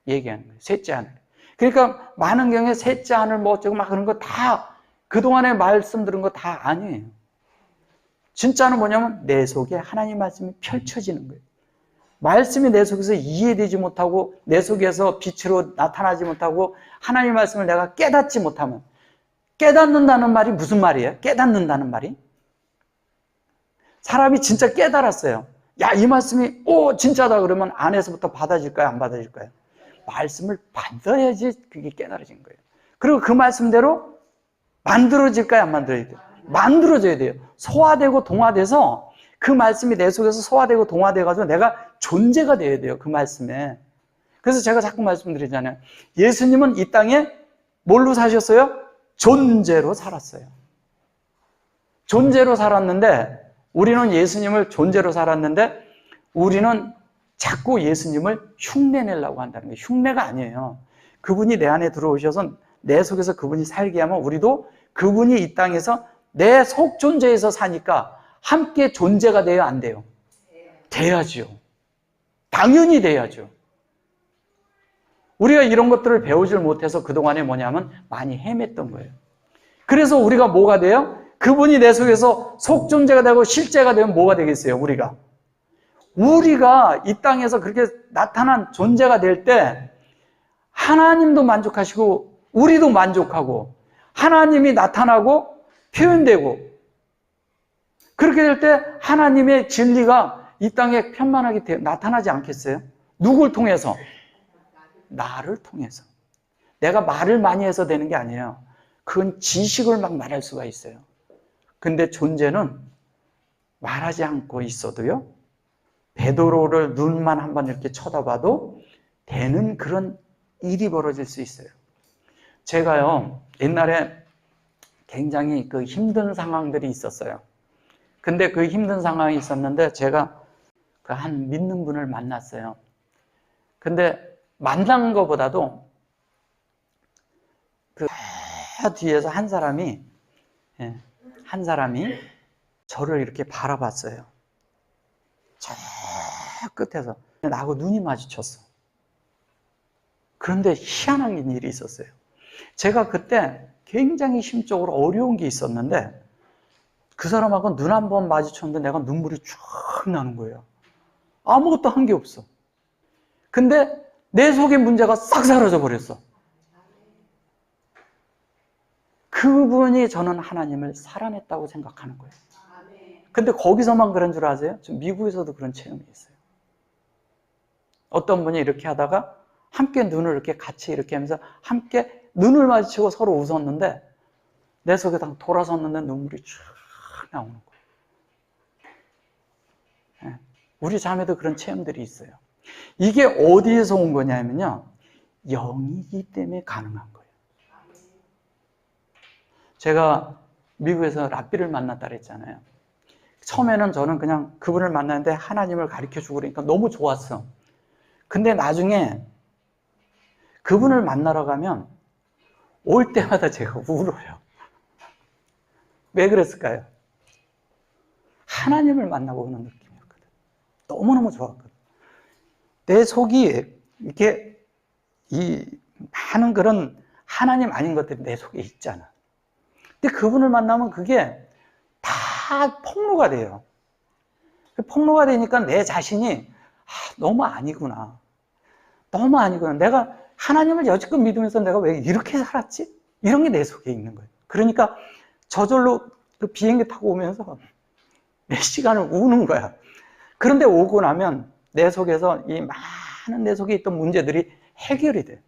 얘기하는 거예요. 셋째 하늘. 그러니까 많은 경우에 셋째 하늘 뭐 어쩌고 막 그런 거 다 그동안에 말씀 들은 거 다 아니에요. 진짜는 뭐냐면 내 속에 하나님 말씀이 펼쳐지는 거예요. 말씀이 내 속에서 이해되지 못하고 내 속에서 빛으로 나타나지 못하고 하나님 말씀을 내가 깨닫지 못하면 깨닫는다는 말이 무슨 말이에요? 깨닫는다는 말이? 사람이 진짜 깨달았어요. 야, 이 말씀이 진짜다 그러면 안에서부터 받아질까요? 안 받아질까요? 말씀을 받아야지 그게 깨달아진 거예요. 그리고 그 말씀대로 만들어질까요? 안 만들어질까요? 만들어져야 돼요. 소화되고 동화돼서 그 말씀이 내 속에서 소화되고 동화돼가지고 내가 존재가 돼야 돼요. 그 말씀에. 그래서 제가 자꾸 말씀드리잖아요. 예수님은 이 땅에 뭘로 사셨어요? 존재로 살았어요. 존재로 살았는데 우리는 예수님을 존재로 살았는데 우리는 자꾸 예수님을 흉내내려고 한다는 거예요. 흉내가 아니에요. 그분이 내 안에 들어오셔서 내 속에서 그분이 살게 하면 우리도 그분이 이 땅에서 내 속 존재에서 사니까 함께 존재가 돼요? 안 돼요? 돼야죠. 당연히 돼야죠. 우리가 이런 것들을 배우질 못해서 그동안에 뭐냐면 많이 헤맸던 거예요. 그래서 우리가 뭐가 돼요? 그분이 내 속에서 속 존재가 되고 실제가 되면 뭐가 되겠어요? 우리가 이 땅에서 그렇게 나타난 존재가 될 때 하나님도 만족하시고 우리도 만족하고 하나님이 나타나고 표현되고 그렇게 될 때 하나님의 진리가 이 땅에 편만하게 나타나지 않겠어요? 누굴 통해서? 나를 통해서. 내가 말을 많이 해서 되는 게 아니에요. 그건 지식을 막 말할 수가 있어요. 근데 존재는 말하지 않고 있어도요, 베드로를 눈만 한번 이렇게 쳐다봐도 되는 그런 일이 벌어질 수 있어요. 제가요, 옛날에 굉장히 그 힘든 상황들이 있었어요. 근데 그 힘든 상황이 있었는데 제가 그 한 믿는 분을 만났어요. 근데 만난 것보다도 그 뒤에서 한 사람이 저를 이렇게 바라봤어요. 저 끝에서 나하고 눈이 마주쳤어. 그런데 희한한 일이 있었어요. 제가 그때 굉장히 심적으로 어려운 게 있었는데 그 사람하고 눈 한 번 마주쳤는데 내가 눈물이 쭉 나는 거예요. 아무것도 한 게 없어. 근데 내 속의 문제가 싹 사라져 버렸어. 그분이 저는 하나님을 살아냈다고 생각하는 거예요. 근데 거기서만 그런 줄 아세요? 좀 미국에서도 그런 체험이 있어요. 어떤 분이 이렇게 하다가 함께 눈을 이렇게 같이 이렇게 하면서 함께 눈을 마주치고 서로 웃었는데 내 속에 다 돌아섰는데 눈물이 쭉 나오는 거예요. 우리 자매도 그런 체험들이 있어요. 이게 어디에서 온 거냐면요, 영이기 때문에 가능한 거예요. 제가 미국에서 랍비를 만났다 그랬잖아요. 처음에는 저는 그냥 그분을 만났는데 하나님을 가르쳐 주고 그러니까 너무 좋았어. 근데 나중에 그분을 만나러 가면 올 때마다 제가 울어요. 왜 그랬을까요? 하나님을 만나고 오는 느낌이었거든. 너무너무 좋았거든. 내 속이 이렇게 이 많은 그런 하나님 아닌 것들이 내 속에 있잖아. 근데 그분을 만나면 그게 다 폭로가 돼요. 폭로가 되니까 내 자신이 너무 아니구나. 너무 아니구나. 내가 하나님을 여지껏 믿으면서 내가 왜 이렇게 살았지? 이런 게 내 속에 있는 거예요. 그러니까 저절로 그 비행기 타고 오면서 몇 시간을 우는 거야. 그런데 오고 나면 내 속에서 이 많은 내 속에 있던 문제들이 해결이 돼.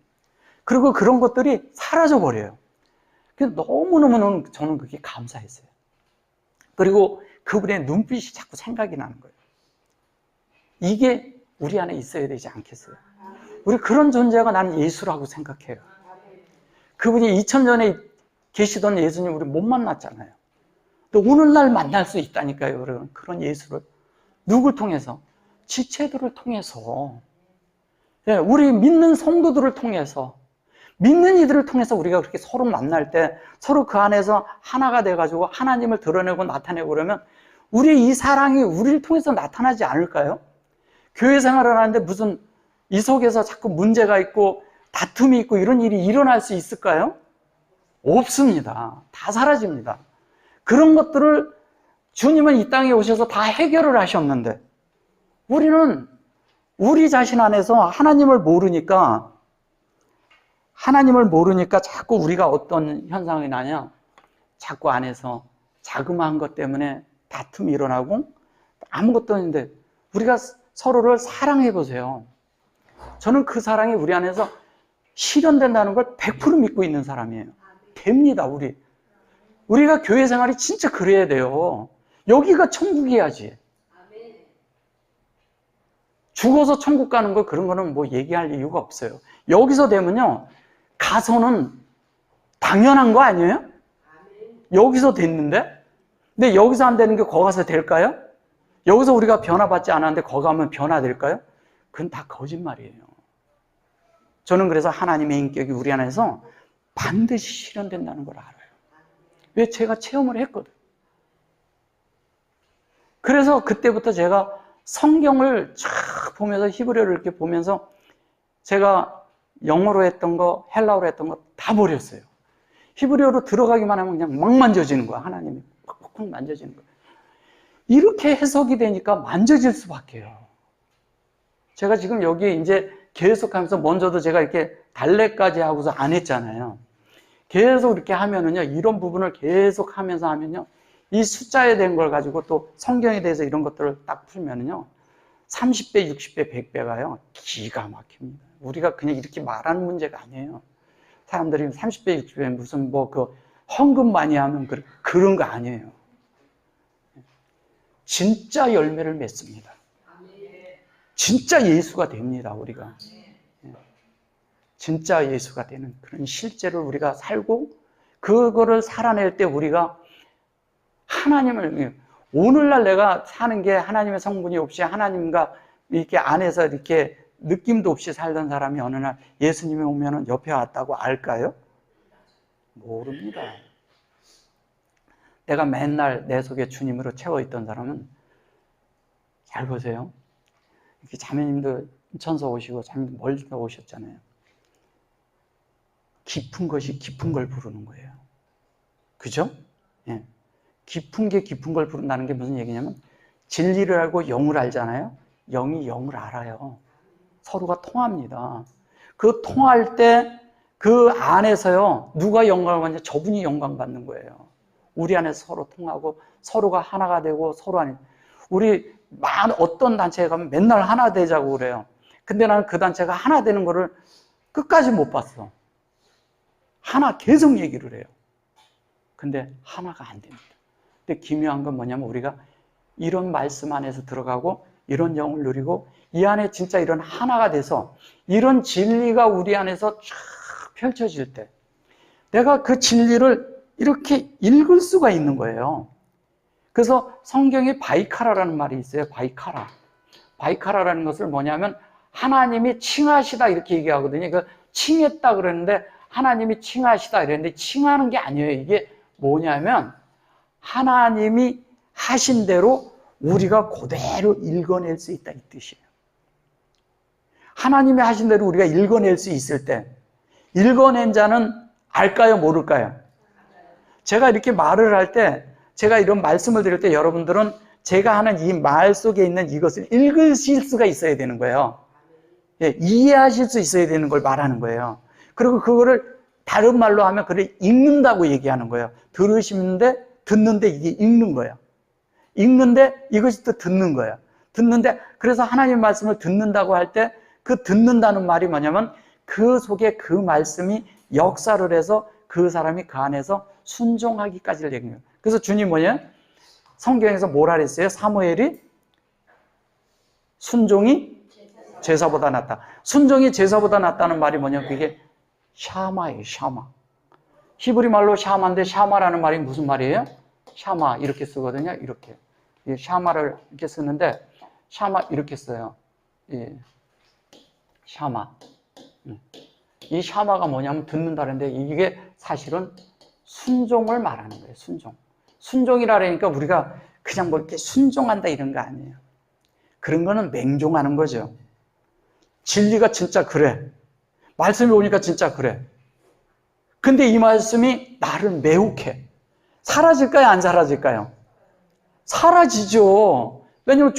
그리고 그런 것들이 사라져 버려요. 그래서 너무너무 저는 그게 감사했어요. 그리고 그분의 눈빛이 자꾸 생각이 나는 거예요. 이게 우리 안에 있어야 되지 않겠어요? 우리 그런 존재가 나는 예수라고 생각해요. 그분이 2000년에 계시던 예수님 우리 못 만났잖아요. 또 오늘날 만날 수 있다니까요. 여러분. 그런 예수를. 누굴 통해서? 지체들을 통해서. 우리 믿는 성도들을 통해서. 믿는 이들을 통해서 우리가 그렇게 서로 만날 때 서로 그 안에서 하나가 돼가지고 하나님을 드러내고 나타내고 그러면 우리 이 사랑이 우리를 통해서 나타나지 않을까요? 교회 생활을 하는데 무슨 이 속에서 자꾸 문제가 있고 다툼이 있고 이런 일이 일어날 수 있을까요? 없습니다. 다 사라집니다. 그런 것들을 주님은 이 땅에 오셔서 다 해결을 하셨는데 우리는 우리 자신 안에서 하나님을 모르니까 자꾸 우리가 어떤 현상이 나냐? 자꾸 안에서 자그마한 것 때문에 다툼이 일어나고 아무것도 아닌데 우리가 서로를 사랑해 보세요. 저는 그 사랑이 우리 안에서 실현된다는 걸 100% 믿고 있는 사람이에요. 됩니다, 우리가 교회 생활이 진짜 그래야 돼요. 여기가 천국이야지. 죽어서 천국 가는 거 그런 거는 뭐 얘기할 이유가 없어요. 여기서 되면요, 가서는 당연한 거 아니에요? 여기서 됐는데? 근데 여기서 안 되는 게 거기 가서 될까요? 여기서 우리가 변화받지 않았는데 거기 가면 변화될까요? 그건 다 거짓말이에요. 저는 그래서 하나님의 인격이 우리 안에서 반드시 실현된다는 걸 알아요. 왜? 제가 체험을 했거든. 그래서 그때부터 제가 성경을 쫙 보면서 히브리어를 이렇게 보면서 제가 영어로 했던 거, 헬라어로 했던 거 다 버렸어요. 히브리어로 들어가기만 하면 그냥 막 만져지는 거야. 하나님이 팍팍팍 만져지는 거야. 이렇게 해석이 되니까 만져질 수밖에요. 제가 지금 여기 이제 계속하면서 먼저도 제가 이렇게 달래까지 하고서 안 했잖아요. 계속 이렇게 하면은요, 이런 부분을 계속 하면서 하면요, 이 숫자에 대한 걸 가지고 또 성경에 대해서 이런 것들을 딱 풀면은요, 30배, 60배, 100배가요, 기가 막힙니다. 우리가 그냥 이렇게 말하는 문제가 아니에요. 사람들이 30배, 60배 무슨 뭐 그 헌금 많이 하면 그런 거 아니에요. 진짜 열매를 맺습니다. 진짜 예수가 됩니다, 우리가. 진짜 예수가 되는 그런 실제를 우리가 살고, 그거를 살아낼 때 우리가 하나님을, 오늘날 내가 사는 게 하나님의 성분이 없이 하나님과 이렇게 안에서 이렇게 느낌도 없이 살던 사람이 어느 날 예수님이 오면 옆에 왔다고 알까요? 모릅니다. 내가 맨날 내 속에 주님으로 채워있던 사람은, 잘 보세요. 이렇게 자매님도 천서 오시고 자매님도 멀리서 오셨잖아요. 깊은 것이 깊은 걸 부르는 거예요. 그죠? 예. 깊은 게 깊은 걸 부른다는 게 무슨 얘기냐면, 진리를 알고 영을 알잖아요. 영이 영을 알아요. 서로가 통합니다. 그 통할 때 그 안에서요, 누가 영광을 받냐? 저분이 영광 받는 거예요. 우리 안에서 서로 통하고 서로가 하나가 되고 서로 안에, 우리 어떤 단체에 가면 맨날 하나 되자고 그래요. 근데 나는 그 단체가 하나 되는 거를 끝까지 못 봤어. 하나 계속 얘기를 해요. 근데 하나가 안 됩니다. 근데 기묘한 건 뭐냐면, 우리가 이런 말씀 안에서 들어가고 이런 영을 누리고 이 안에 진짜 이런 하나가 돼서 이런 진리가 우리 안에서 쫙 펼쳐질 때 내가 그 진리를 이렇게 읽을 수가 있는 거예요. 그래서 성경에 바이카라라는 말이 있어요. 바이카라라는 것을 뭐냐면, 하나님이 칭하시다 이렇게 얘기하거든요. 그 칭했다 그러는데, 하나님이 칭하시다 이랬는데 칭하는 게 아니에요. 이게 뭐냐면, 하나님이 하신 대로 우리가 그대로 읽어낼 수 있다, 이 뜻이에요. 하나님이 하신 대로 우리가 읽어낼 수 있을 때, 읽어낸 자는 알까요, 모를까요? 제가 이렇게 말을 할 때, 제가 이런 말씀을 드릴 때 여러분들은 제가 하는 이 말 속에 있는 이것을 읽으실 수가 있어야 되는 거예요. 예, 이해하실 수 있어야 되는 걸 말하는 거예요. 그리고 그거를 다른 말로 하면 그걸 읽는다고 얘기하는 거예요. 들으시는데, 듣는데 이게 읽는 거예요. 읽는데 이것이 또 듣는 거예요. 듣는데, 그래서 하나님 말씀을 듣는다고 할 때 그 듣는다는 말이 뭐냐면, 그 속에 그 말씀이 역사를 해서 그 사람이 그 안에서 순종하기까지를 얘기해요. 그래서 주님 뭐냐? 성경에서 뭐라 그랬어요? 사무엘이 순종이 제사보다 낫다. 순종이 제사보다 낫다는 말이 뭐냐? 그게 샤마예요, 샤마. 히브리 말로 샤마인데, 샤마라는 말이 무슨 말이에요? 샤마 이렇게 쓰거든요. 이렇게. 샤마를 이렇게 쓰는데, 샤마 이렇게 써요. 예. 샤마. 이 샤마가 뭐냐면 듣는다는데, 이게 사실은 순종을 말하는 거예요. 순종이라 그러니까 우리가 그냥 뭐 이렇게 순종한다 이런 거 아니에요. 그런 거는 맹종하는 거죠. 진리가 진짜 그래. 말씀이 오니까 진짜 그래. 근데 이 말씀이 나를 매혹해. 사라질까요, 안 사라질까요? 사라지죠. 왜냐면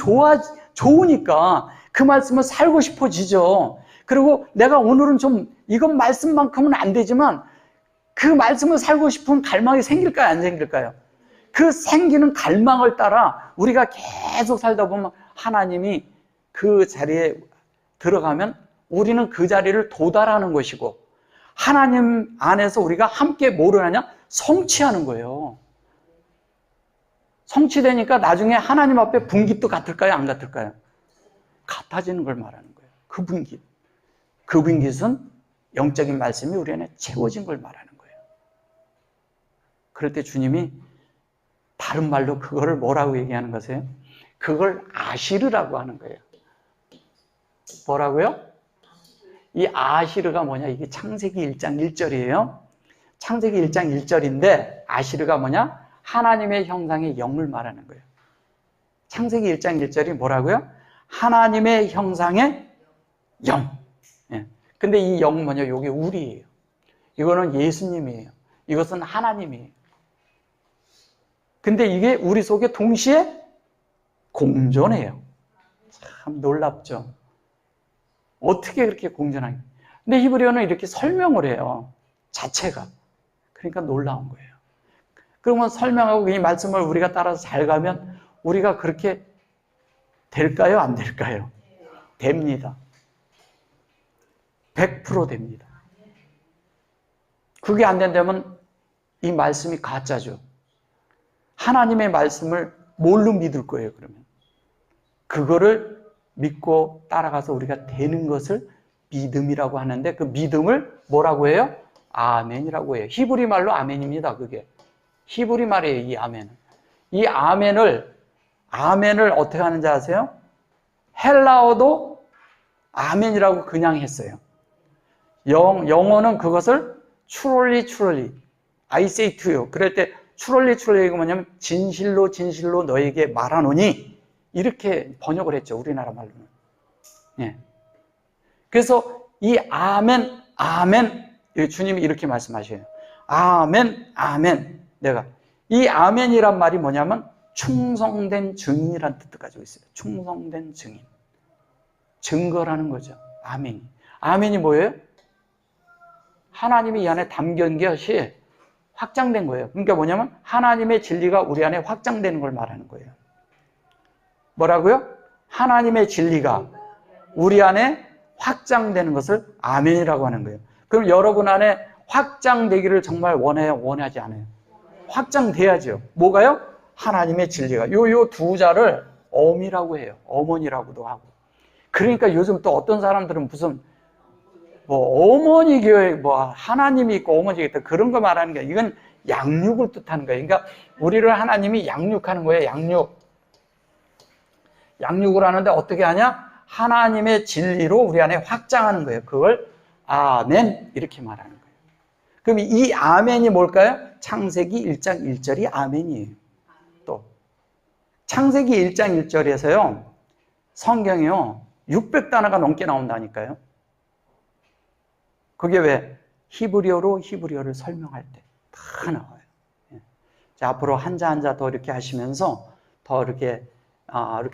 좋으니까 그 말씀을 살고 싶어지죠. 그리고 내가 오늘은 좀 이건 말씀만큼은 안 되지만 그 말씀을 살고 싶은 갈망이 생길까요? 안 생길까요? 그 생기는 갈망을 따라 우리가 계속 살다 보면 하나님이 그 자리에 들어가면 우리는 그 자리를 도달하는 것이고, 하나님 안에서 우리가 함께 뭐를 하냐? 성취하는 거예요. 성취되니까 나중에 하나님 앞에 분깃도 같을까요? 안 같을까요? 같아지는 걸 말하는 거예요. 그 분깃. 그 분깃은 영적인 말씀이 우리 안에 채워진 걸 말하는 거예요. 그럴 때 주님이 다른 말로 그거를 뭐라고 얘기하는 거세요? 그걸 아시르라고 하는 거예요. 뭐라고요? 이 아시르가 뭐냐? 이게 창세기 1장 1절이에요. 창세기 1장 1절인데 아시르가 뭐냐? 하나님의 형상의 영을 말하는 거예요. 창세기 1장 1절이 뭐라고요? 하나님의 형상의 영. 예. 근데 이 영 뭐냐? 이게 우리예요. 이거는 예수님이에요. 이것은 하나님이에요. 근데 이게 우리 속에 동시에 공존해요. 참 놀랍죠? 어떻게 그렇게 공존하냐? 근데 히브리어는 이렇게 설명을 해요. 자체가. 그러니까 놀라운 거예요. 그러면 설명하고 이 말씀을 우리가 따라서 잘 가면 우리가 그렇게 될까요? 안 될까요? 됩니다. 100% 됩니다. 그게 안 된다면 이 말씀이 가짜죠. 하나님의 말씀을 뭘로 믿을 거예요, 그러면? 그거를 믿고 따라가서 우리가 되는 것을 믿음이라고 하는데, 그 믿음을 뭐라고 해요? 아멘이라고 해요. 히브리 말로 아멘입니다, 그게. 히브리 말이에요, 이 아멘은. 이 아멘을 어떻게 하는지 아세요? 헬라어도 아멘이라고 그냥 했어요. 영어는 그것을 truly, I say to you. 그럴 때 truly 이거 뭐냐면 진실로 너에게 말하노니, 이렇게 번역을 했죠, 우리나라 말로는. 예. 그래서 이 아멘, 주님이 이렇게 말씀하셔요. 아멘. 내가 이 아멘이란 말이 뭐냐면 충성된 증인이라는 뜻도 가지고 있어요. 충성된 증인. 증거라는 거죠. 아멘이 뭐예요? 하나님이 이 안에 담긴 것이 확장된 거예요. 그러니까 뭐냐면 하나님의 진리가 우리 안에 확장되는 걸 말하는 거예요. 뭐라고요? 하나님의 진리가 우리 안에 확장되는 것을 아멘이라고 하는 거예요. 그럼 여러분 안에 확장되기를 정말 원해요? 원하지 않아요? 확장돼야죠. 뭐가요? 하나님의 진리가. 요 두 자를 어미라고 해요. 어머니라고도 하고. 그러니까 요즘 또 어떤 사람들은 무슨 어머니 교회 하나님이 있고 어머니가 있다 그런 거 말하는 게, 이건 양육을 뜻하는 거예요. 그러니까 우리를 하나님이 양육하는 거예요. 양육을 하는데 어떻게 하냐? 하나님의 진리로 우리 안에 확장하는 거예요. 그걸 아멘 이렇게 말하는 거예요. 그럼 이 아멘이 뭘까요? 창세기 1장 1절이 아멘이에요. 또 창세기 1장 1절에서요 성경이요 600단어가 넘게 나온다니까요. 그게 왜? 히브리어를 설명할 때 다 나와요. 자, 앞으로 한자 더 이렇게 하시면서 더 이렇게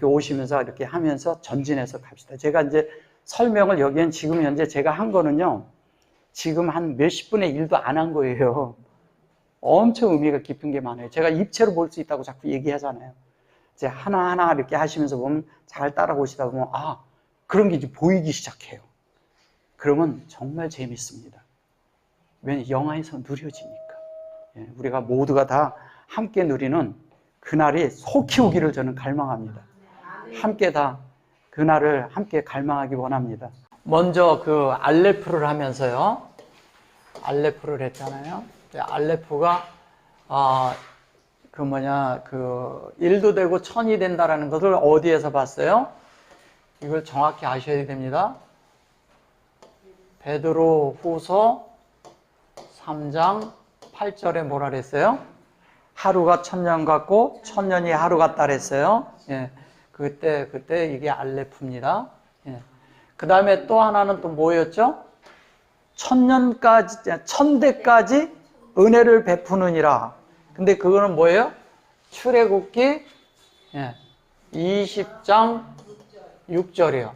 오시면서 이렇게 하면서 전진해서 갑시다. 제가 이제 설명을 여기엔 지금 현재 제가 한 거는요, 지금 한 몇십 분의 1도 안 한 거예요. 엄청 의미가 깊은 게 많아요. 제가 입체로 볼 수 있다고 자꾸 얘기하잖아요. 이제 하나하나 이렇게 하시면서 보면 잘 따라오시다 보면 그런 게 이제 보이기 시작해요. 그러면 정말 재밌습니다. 왜냐하면 영화에서 누려지니까. 우리가 모두가 다 함께 누리는 그날이 속히 오기를 저는 갈망합니다. 함께 다 그날을 함께 갈망하기 원합니다. 먼저 그 알레프를 하면서요. 알레프를 했잖아요. 알레프가 일도 되고 천이 된다라는 것을 어디에서 봤어요? 이걸 정확히 아셔야 됩니다. 베드로 후서 3장 8절에 뭐라 그랬어요? 하루가 1000년 같고 1000년이 하루 같다 그랬어요. 예. 그때 이게 알레프입니다. 예. 그 다음에 또 하나는 또 뭐였죠? 1000대까지 은혜를 베푸느니라. 근데 그거는 뭐예요? 출애굽기 20장 6절이에요.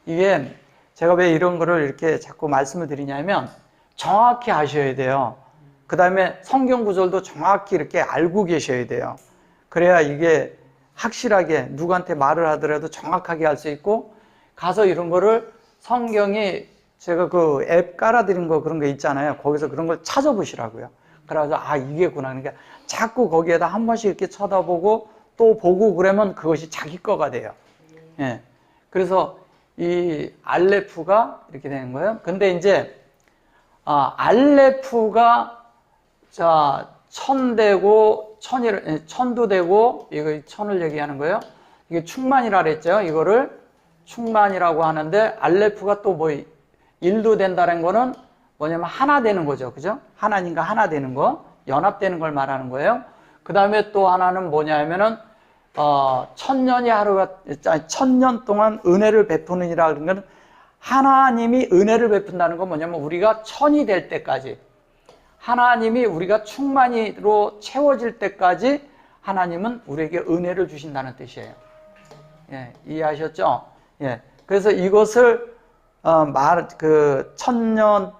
이게 제가 왜 이런 거를 이렇게 자꾸 말씀을 드리냐면, 정확히 아셔야 돼요. 그 다음에 성경 구절도 정확히 이렇게 알고 계셔야 돼요. 그래야 이게 확실하게 누구한테 말을 하더라도 정확하게 할 수 있고, 가서 이런 거를 성경이 제가 그 앱 깔아드린 거 그런 거 있잖아요. 거기서 그런 걸 찾아보시라고요. 그래서 아, 이게구나. 그러니까 자꾸 거기에다 한 번씩 이렇게 쳐다보고 또 보고 그러면 그것이 자기 거가 돼요. 예. 그래서 이 알레프가 이렇게 되는 거예요. 근데 이제 알레프가 자, 천되고 천도 되고 이거 천을 얘기하는 거예요. 이게 충만이라 그랬죠. 이거를 충만이라고 하는데 알레프가 또 뭐 일도 된다는 거는 뭐냐면 하나 되는 거죠. 그죠? 하나님과 하나 되는 거, 연합되는 걸 말하는 거예요. 그 다음에 또 하나는 뭐냐면은 천년 동안 은혜를 베푸느니라 그런 건, 하나님이 은혜를 베푼다는 건 뭐냐면 우리가 천이 될 때까지, 하나님이 우리가 충만히로 채워질 때까지 하나님은 우리에게 은혜를 주신다는 뜻이에요. 예, 이해하셨죠? 예. 그래서 이것을 천년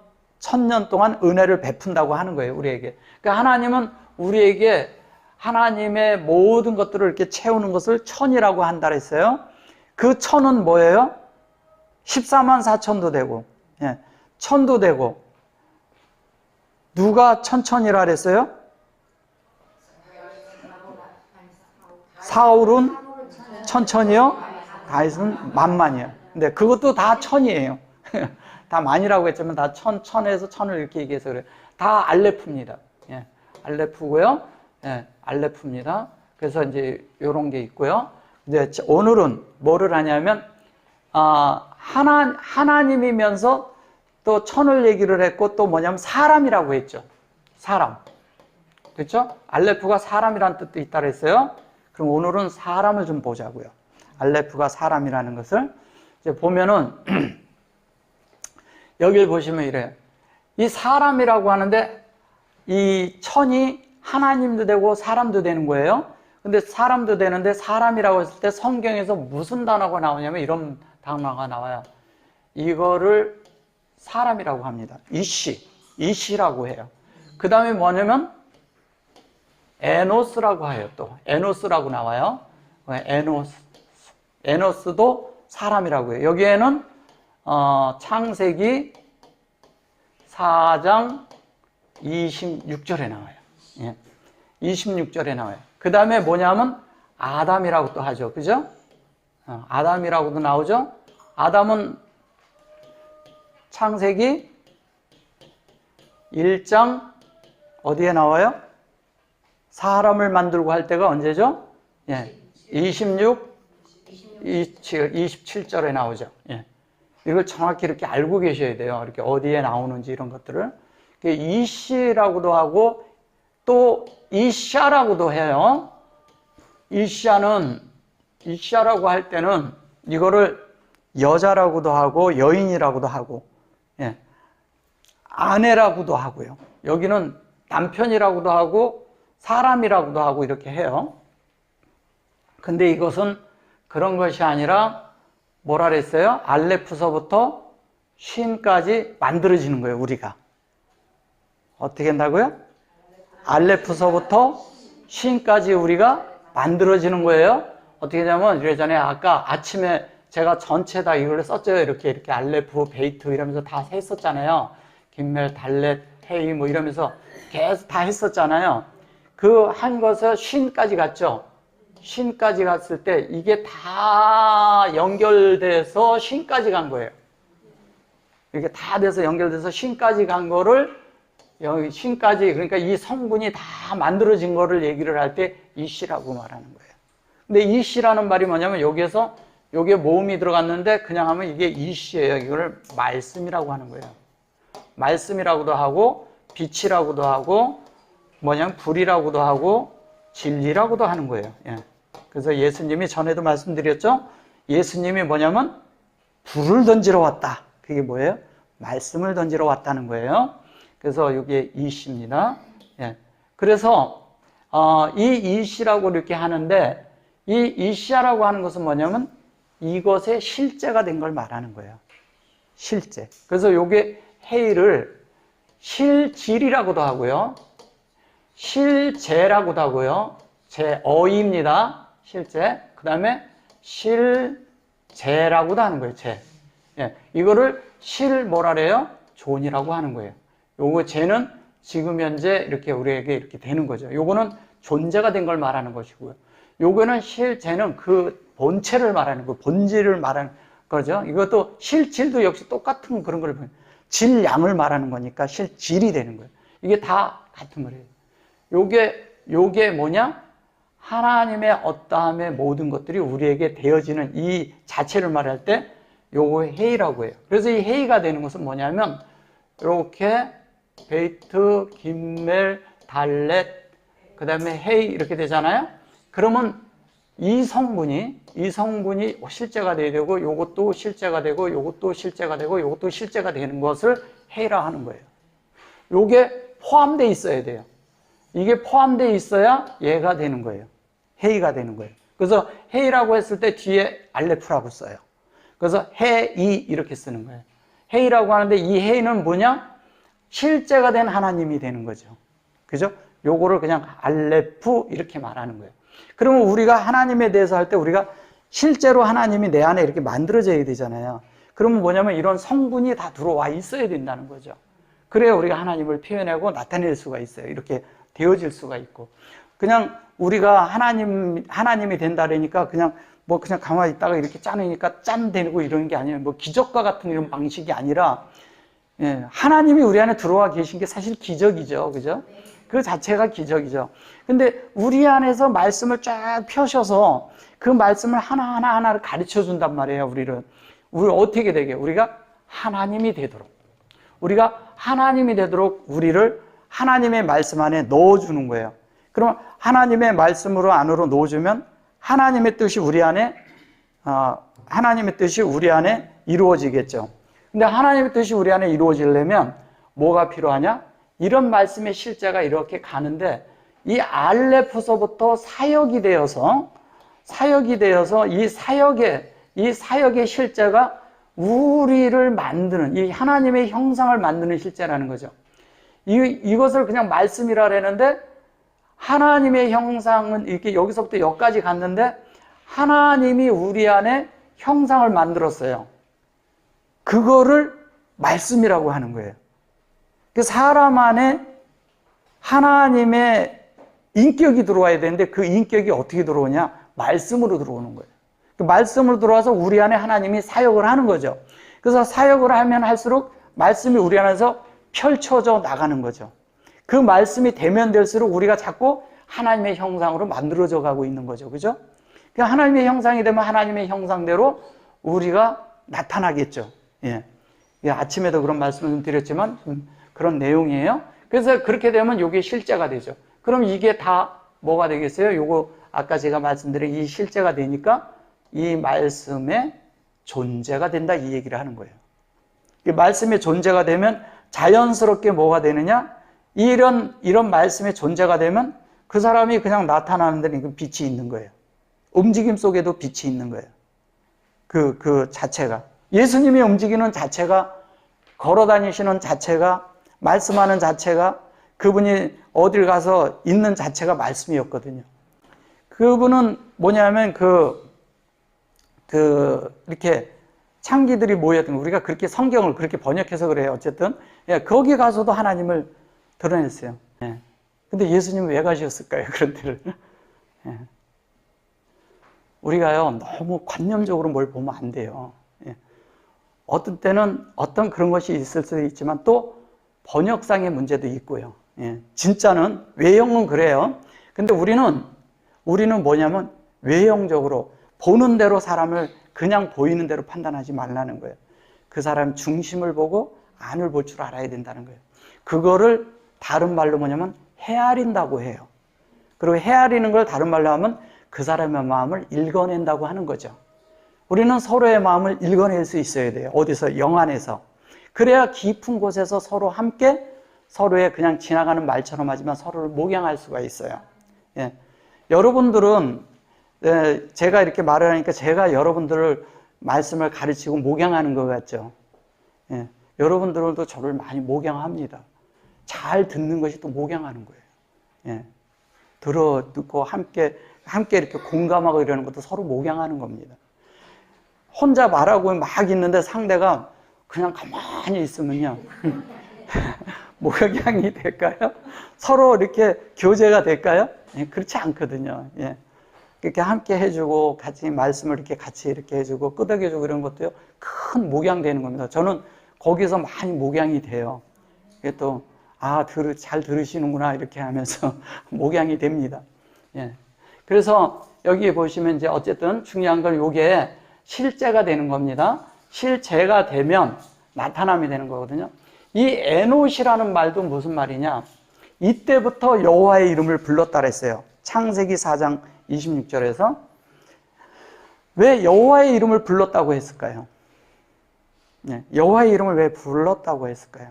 동안 은혜를 베푼다고 하는 거예요, 우리에게. 그러니까 하나님은 우리에게 하나님의 모든 것들을 이렇게 채우는 것을 천이라고 한다 그랬어요. 그 천은 뭐예요? 14만 4천도 되고, 예, 천도 되고. 누가 천천이라 그랬어요? 사울은 천천이요? 다윗은 만만이요. 근데 그것도 다 천이에요. 다 만이라고 했지만 다 천에서 천을 이렇게 얘기해서 그래요. 다 알레프입니다. 예, 알레프고요. 예, 알레프입니다. 그래서 이제 요런 게 있고요. 이제 오늘은 뭐를 하냐면, 하나님이면서 또 천을 얘기를 했고, 또 뭐냐면 사람이라고 했죠. 사람. 그렇죠? 알레프가 사람이라는 뜻도 있다 그랬어요. 그럼 오늘은 사람을 좀 보자고요. 알레프가 사람이라는 것을 이제 보면은 여기를 보시면 이래요. 이 사람이라고 하는데 이 천이 하나님도 되고 사람도 되는 거예요. 근데 사람도 되는데 사람이라고 했을 때 성경에서 무슨 단어가 나오냐면 이런 단어가 나와요. 이거를 사람이라고 합니다. 이시라고 해요. 그 다음에 뭐냐면 에노스라고 해요. 또 에노스라고 나와요. 에노스도 사람이라고 해요. 여기에는 창세기 4장 26절에 나와요. 예. 26절에 나와요. 그 다음에 뭐냐면 아담이라고 또 하죠. 그죠? 아담이라고도 나오죠. 아담은 창세기 1장 어디에 나와요? 사람을 만들고 할 때가 언제죠? 예. 27절에 나오죠. 예. 이걸 정확히 이렇게 알고 계셔야 돼요. 이렇게 어디에 나오는지 이런 것들을. 이시라고도 하고 또 이샤라고도 해요. 이샤라고 할 때는 이거를 여자라고도 하고 여인이라고도 하고, 예, 아내라고도 하고요. 여기는 남편이라고도 하고 사람이라고도 하고 이렇게 해요. 근데 이것은 그런 것이 아니라 뭐라 그랬어요? 알레프서부터 쉰까지 만들어지는 거예요, 우리가. 어떻게 한다고요? 알레프서부터 쉰까지 우리가 만들어지는 거예요. 어떻게 하냐면, 이러잖아요. 아까 아침에 제가 전체 다 이걸 썼죠. 이렇게 알레프, 베이트 이러면서 다 했었잖아요. 김멜, 달렛, 헤이 뭐 이러면서 계속 다 했었잖아요. 그 한 것에 쉰까지 갔죠. 쉰까지 갔을 때 이게 다 연결돼서 쉰까지 간 거예요. 이게 다 돼서 연결돼서 쉰까지 간 거를 여기 쉰까지, 그러니까 이 성분이 다 만들어진 거를 얘기를 할 때 이시라고 말하는 거예요. 근데 이시라는 말이 뭐냐면 여기에서 여기에 모음이 들어갔는데 그냥 하면 이게 이시예요. 이거를 말씀이라고 하는 거예요. 말씀이라고도 하고 빛이라고도 하고 뭐냐면 불이라고도 하고 진리라고도 하는 거예요. 예. 그래서 예수님이 전에도 말씀드렸죠. 예수님이 뭐냐면 불을 던지러 왔다. 그게 뭐예요? 말씀을 던지러 왔다는 거예요. 그래서 이게 이시입니다. 예. 그래서 이 이시라고 이렇게 하는데 이 이시라고 하는 것은 뭐냐면 이것의 실제가 된 걸 말하는 거예요. 실제. 그래서 요게 헤이를 실질이라고도 하고요. 실제라고도 하고요. 어입니다. 실제. 그 다음에 실제라고도 하는 거예요. 제. 예, 이거를 뭐라래요? 존이라고 하는 거예요. 요거 제는 지금 현재 이렇게 우리에게 이렇게 되는 거죠. 요거는 존재가 된 걸 말하는 것이고요. 요거는 제는 그 본체를 말하는 거, 본질을 말하는 거죠. 이것도 실질도 역시 똑같은 그런 걸, 질량을 말하는 거니까 실질이 되는 거예요. 이게 다 같은 거예요. 요게 뭐냐? 하나님의 어떠함의 모든 것들이 우리에게 되어지는 이 자체를 말할 때 요거 헤이라고 해요. 그래서 이 헤이가 되는 것은 뭐냐면 이렇게 베이트, 김멜, 달렛, 그 다음에 헤이 이렇게 되잖아요. 그러면 이 성분이 실제가 돼야 되고 요것도 실제가 되고 요것도 실제가 되고 요것도 실제가 되는 것을 헤이라 하는 거예요. 요게 포함되어 있어야 돼요. 이게 포함되어 있어야 얘가 되는 거예요. 헤이가 되는 거예요. 그래서 헤이라고 했을 때 뒤에 알레프라고 써요. 그래서 헤이 이렇게 쓰는 거예요. 헤이라고 하는데 이 헤이는 뭐냐? 실제가 된 하나님이 되는 거죠. 그죠? 요거를 그냥 알레프 이렇게 말하는 거예요. 그러면 우리가 하나님에 대해서 할 때 우리가 실제로 하나님이 내 안에 이렇게 만들어져야 되잖아요. 그러면 뭐냐면 이런 성분이 다 들어와 있어야 된다는 거죠. 그래야 우리가 하나님을 표현하고 나타낼 수가 있어요. 이렇게 되어질 수가 있고. 그냥 우리가 하나님이 된다 그러니까 그냥 가만히 있다가 이렇게 짜내니까 짠 되고 이러는 게 아니에요. 뭐 기적과 같은 이런 방식이 아니라, 예, 하나님이 우리 안에 들어와 계신 게 사실 기적이죠. 그죠? 그 자체가 기적이죠. 근데 우리 안에서 말씀을 쫙 펴셔서 그 말씀을 하나를 가르쳐 준단 말이에요. 우리 어떻게 되게? 우리가 하나님이 되도록. 우리를 하나님의 말씀 안에 넣어주는 거예요. 그럼 하나님의 말씀으로 안으로 넣어주면 하나님의 뜻이 우리 안에 이루어지겠죠. 근데 하나님의 뜻이 우리 안에 이루어지려면 뭐가 필요하냐? 이런 말씀의 실제가 이렇게 가는데 이 알레프서부터 사역이 되어서 이 사역의 실제가 우리를 만드는, 이 하나님의 형상을 만드는 실제라는 거죠. 이것을 그냥 말씀이라 그랬는데 하나님의 형상은 이렇게 여기서부터 여기까지 갔는데 하나님이 우리 안에 형상을 만들었어요. 그거를 말씀이라고 하는 거예요. 그 사람 안에 하나님의 인격이 들어와야 되는데 그 인격이 어떻게 들어오냐? 말씀으로 들어오는 거예요. 그 말씀으로 들어와서 우리 안에 하나님이 사역을 하는 거죠. 그래서 사역을 하면 할수록 말씀이 우리 안에서 펼쳐져 나가는 거죠. 그 말씀이 되면 될수록 우리가 자꾸 하나님의 형상으로 만들어져 가고 있는 거죠. 그죠? 하나님의 형상이 되면 하나님의 형상대로 우리가 나타나겠죠. 예. 아침에도 그런 말씀을 좀 드렸지만 그런 내용이에요. 그래서 그렇게 되면 이게 실제가 되죠. 그럼 이게 다 뭐가 되겠어요? 요거 아까 제가 말씀드린 이 실제가 되니까 이 말씀의 존재가 된다 이 얘기를 하는 거예요. 이 말씀의 존재가 되면 자연스럽게 뭐가 되느냐? 이런 말씀의 존재가 되면 그 사람이 그냥 나타나는 데는 빛이 있는 거예요. 움직임 속에도 빛이 있는 거예요. 그 자체가. 예수님이 움직이는 자체가, 걸어 다니시는 자체가, 말씀하는 자체가, 그분이 어딜 가서 있는 자체가 말씀이었거든요. 그분은 뭐냐면 이렇게 창기들이 모였던 거, 우리가 그렇게 성경을 그렇게 번역해서 그래요. 어쨌든. 예, 거기 가서도 하나님을 드러냈어요. 예. 근데 예수님은 왜 가셨을까요? 그런 데를. 예. 우리가요, 너무 관념적으로 뭘 보면 안 돼요. 예. 어떤 때는 어떤 그런 것이 있을 수도 있지만 또 번역상의 문제도 있고요. 예. 진짜는, 외형은 그래요. 근데 우리는 뭐냐면 외형적으로 보는 대로 사람을 그냥 보이는 대로 판단하지 말라는 거예요. 그 사람 중심을 보고 안을 볼 줄 알아야 된다는 거예요. 그거를 다른 말로 뭐냐면 헤아린다고 해요. 그리고 헤아리는 걸 다른 말로 하면 그 사람의 마음을 읽어낸다고 하는 거죠. 우리는 서로의 마음을 읽어낼 수 있어야 돼요. 어디서? 영 안에서. 그래야 깊은 곳에서 서로 함께 서로의 그냥 지나가는 말처럼 하지만 서로를 목양할 수가 있어요. 예. 여러분들은 제가 이렇게 말을 하니까 제가 여러분들을 말씀을 가르치고 목양하는 것 같죠. 예. 여러분들도 저를 많이 목양합니다. 잘 듣는 것이 또 목양하는 거예요. 예. 듣고 함께 이렇게 공감하고 이러는 것도 서로 목양하는 겁니다. 혼자 말하고 막 있는데 상대가 그냥 가만히 있으면요. 목양이 될까요? 서로 이렇게 교제가 될까요? 예, 그렇지 않거든요. 예. 이렇게 함께 해주고 같이 말씀을 같이 이렇게 해주고 끄덕여주고 이런 것도요, 큰 목양되는 겁니다. 저는 거기서 많이 목양이 돼요. 이게 또, 잘 들으시는구나 이렇게 하면서 목양이 됩니다. 예. 그래서 여기 보시면 이제 어쨌든 중요한 건 요게 실제가 되는 겁니다. 실제가 되면 나타남이 되는 거거든요. 이 에노시라는 말도 무슨 말이냐? 이때부터 여호와의 이름을 불렀다 그랬어요. 창세기 4장 26절에서 왜 여호와의 이름을 불렀다고 했을까요? 네, 여호와의 이름을 왜 불렀다고 했을까요?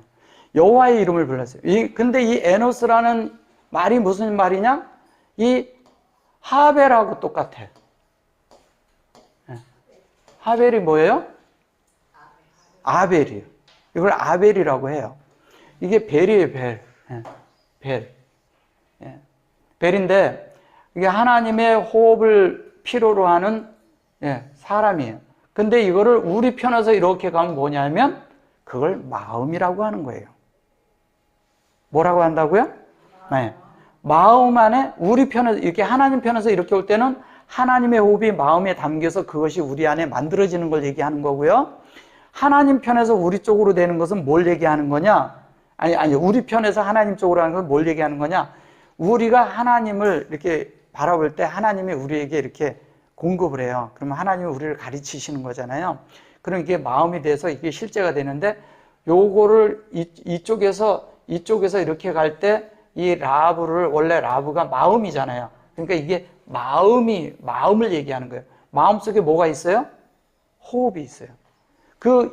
여호와의 이름을 불렀어요. 근데 이 에노스라는 말이 무슨 말이냐? 이 하벨하고 똑같아. 네. 하벨이 뭐예요? 아벨이에요. 이걸 아벨이라고 해요. 이게 벨이에요, 벨. 네. 벨. 네. 벨인데 이게 하나님의 호흡을 필요로 하는 사람이에요. 근데 이거를 우리 편에서 이렇게 가면 뭐냐면 그걸 마음이라고 하는 거예요. 뭐라고 한다고요? 네. 마음 안에 우리 편에서 이렇게 하나님 편에서 이렇게 올 때는 하나님의 호흡이 마음에 담겨서 그것이 우리 안에 만들어지는 걸 얘기하는 거고요. 하나님 편에서 우리 쪽으로 되는 것은 뭘 얘기하는 거냐? 아니, 우리 편에서 하나님 쪽으로 하는 건 뭘 얘기하는 거냐? 우리가 하나님을 이렇게 바라볼 때 하나님이 우리에게 이렇게 공급을 해요. 그러면 하나님이 우리를 가르치시는 거잖아요. 그럼 이게 마음이 돼서 이게 실제가 되는데 요거를 이쪽에서 이렇게 갈 때 이 라브를 원래 라브가 마음이잖아요. 그러니까 이게 마음을 얘기하는 거예요. 마음속에 뭐가 있어요? 호흡이 있어요.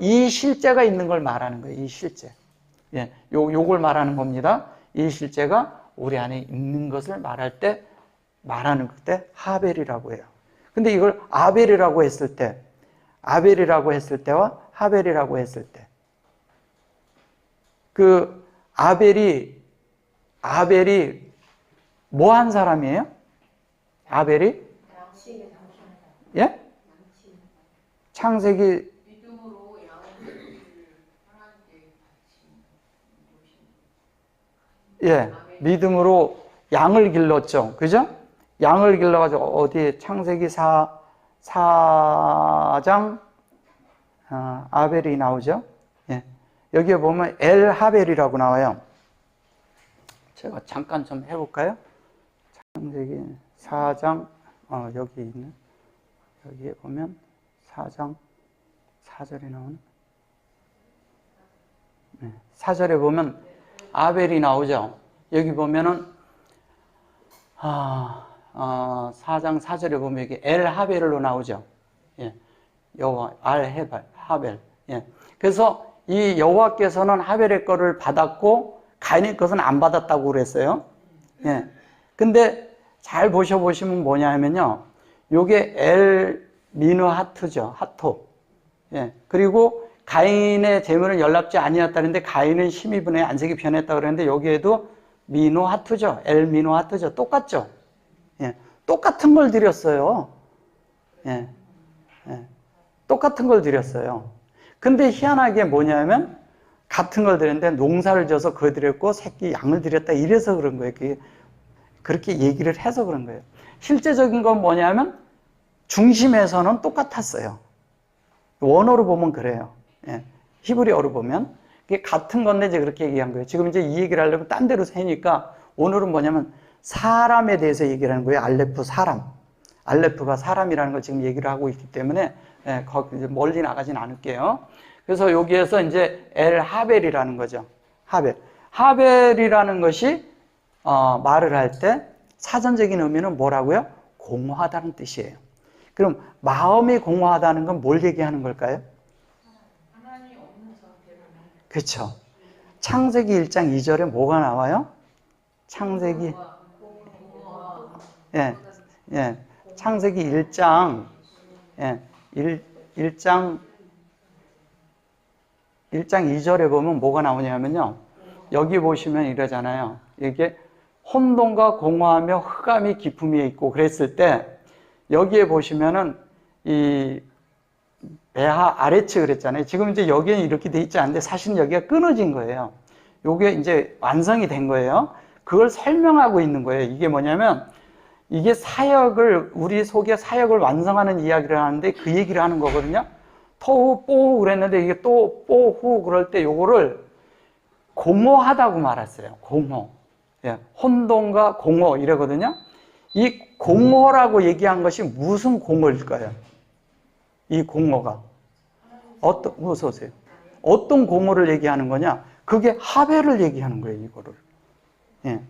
이 실제가 있는 걸 말하는 거예요. 이 실제. 예, 요걸 말하는 겁니다. 이 실제가 우리 안에 있는 것을 말할 때 말하는 그때 하벨이라고 해요. 근데 이걸 아벨이라고 했을 때와 하벨이라고 했을 때 아벨이 뭐 한 사람이에요? 아벨이? 예? 창세기 믿음으로 양을 길렀죠. 그죠? 양을 길러가지고 어디 창세기 4장 아벨이 나오죠. 예. 여기에 보면 엘하벨이라고 나와요. 제가 잠깐 좀 해볼까요? 창세기 4장 여기 있는 여기에 보면 4장 4절에 나오는 4절에 보면 아벨이 나오죠. 여기 보면은 4장 4절에 보면 여기 엘하벨로 나오죠. 예. 여호와 하벨. 예. 그래서 이 여호와께서는 하벨의 거를 받았고 가인의 것은 안 받았다고 그랬어요. 예. 근데 잘 보시면 뭐냐면요. 요게 미누하트죠. 하토. 예. 그리고 가인의 재물은 연락지 아니었다는데 가인은 심의분의 안색이 변했다 그랬는데 여기에도 미누하트죠. 미누하트죠. 똑같죠. 예. 똑같은 걸 드렸어요. 예. 예. 똑같은 걸 드렸어요. 근데 희한하게 뭐냐면 같은 걸 드렸는데 농사를 져서 그걸 드렸고 새끼 양을 드렸다 이래서 그런 거예요. 그렇게 얘기를 해서 그런 거예요. 실제적인 건 뭐냐면 중심에서는 똑같았어요. 원어로 보면 그래요. 예. 히브리어로 보면 그게 같은 건데 이제 그렇게 얘기한 거예요. 지금 이제 이 얘기를 하려면 딴 데로 새니까 오늘은 뭐냐면 사람에 대해서 얘기를 하는 거예요. 알레프 사람. 알레프가 사람이라는 걸 지금 얘기를 하고 있기 때문에 이제 멀리 나가진 않을게요. 그래서 여기에서 이제 엘하벨이라는 거죠. 하벨이라는 것이 말을 할 때 사전적인 의미는 뭐라고요? 공허하다는 뜻이에요. 그럼 마음이 공허하다는 건 뭘 얘기하는 걸까요? 하나님이 없는 상태로. 그렇죠. 창세기 1장 2절에 뭐가 나와요? 창세기 창세기 1장 1장 2절에 보면 뭐가 나오냐면요. 여기 보시면 이러잖아요. 이게 혼돈과 공허하며 흑암이 깊음이 있고 그랬을 때 여기에 보시면은 이 배하 아래측 그랬잖아요. 지금 이제 여기는 이렇게 돼 있지 않은데 사실은 여기가 끊어진 거예요. 요게 이제 완성이 된 거예요. 그걸 설명하고 있는 거예요. 이게 뭐냐면 이게 사역을 우리 속에 사역을 완성하는 이야기를 하는데 그 얘기를 하는 거거든요. 토후 뽀후 그랬는데 이게 또 뽀후 그럴 때 요거를 공허하다고 말했어요. 공허. 예, 혼돈과 공허 이러거든요. 이 공허라고 얘기한 것이 무슨 공허일까요? 이 공허가 어서 오세요. 어떤 공허를 얘기하는 거냐? 그게 하벨을 얘기하는 거예요. 이거를. 예,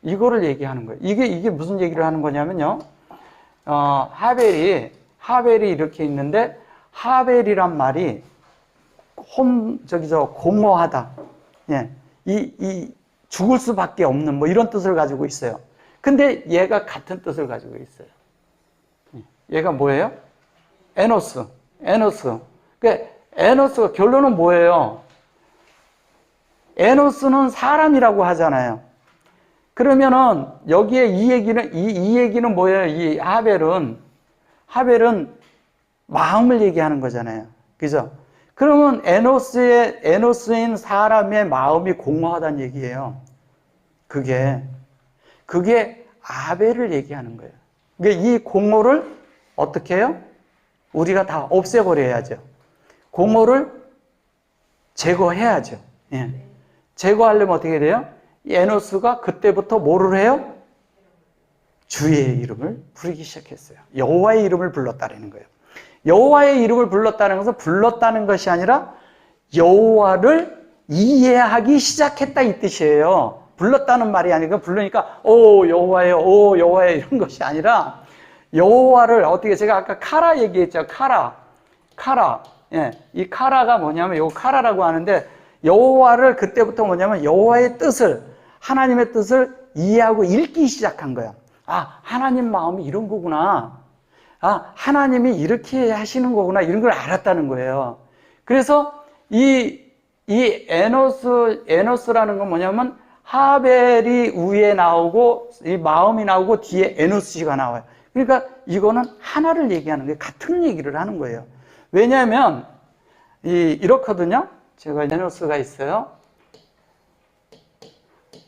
이거를 얘기하는 거예요. 이게 무슨 얘기를 하는 거냐면요. 하벨이 이렇게 있는데 하벨이란 말이 공허하다. 예, 이 죽을 수밖에 없는 뭐 이런 뜻을 가지고 있어요. 근데 얘가 같은 뜻을 가지고 있어요. 얘가 뭐예요? 에노스. 그러니까 에노스가 결론은 뭐예요? 에노스는 사람이라고 하잖아요. 그러면은 여기에 이 얘기는 뭐예요? 이 하벨은 마음을 얘기하는 거잖아요. 그죠? 그러면 에노스인 사람의 마음이 공허하다는 얘기예요. 그게 아벨을 얘기하는 거예요. 그러니까 이 공허를 어떻게 해요? 우리가 다 없애버려야죠. 공허를 제거해야죠. 예. 제거하려면 어떻게 돼요? 에노스가 그때부터 뭐를 해요? 주의 이름을 부르기 시작했어요. 여호와의 이름을 불렀다는 거예요. 여호와의 이름을 불렀다는 것은 불렀다는 것이 아니라 여호와를 이해하기 시작했다 이 뜻이에요. 불렀다는 말이 아니고 부르니까 오 여호와의 이런 것이 아니라 여호와를 어떻게 제가 아까 카라 얘기했죠. 카라. 예, 이 카라가 뭐냐면 요 카라라고 하는데 여호와를 그때부터 뭐냐면 여호와의 뜻을 하나님의 뜻을 이해하고 읽기 시작한 거야. 아, 하나님 마음이 이런 거구나. 아, 하나님이 이렇게 하시는 거구나. 이런 걸 알았다는 거예요. 그래서 이 에노스라는 건 뭐냐면 하벨이 위에 나오고 이 마음이 나오고 뒤에 에노스가 나와요. 그러니까 이거는 하나를 얘기하는 거예요. 같은 얘기를 하는 거예요. 왜냐하면 이렇거든요. 제가 에노스가 있어요.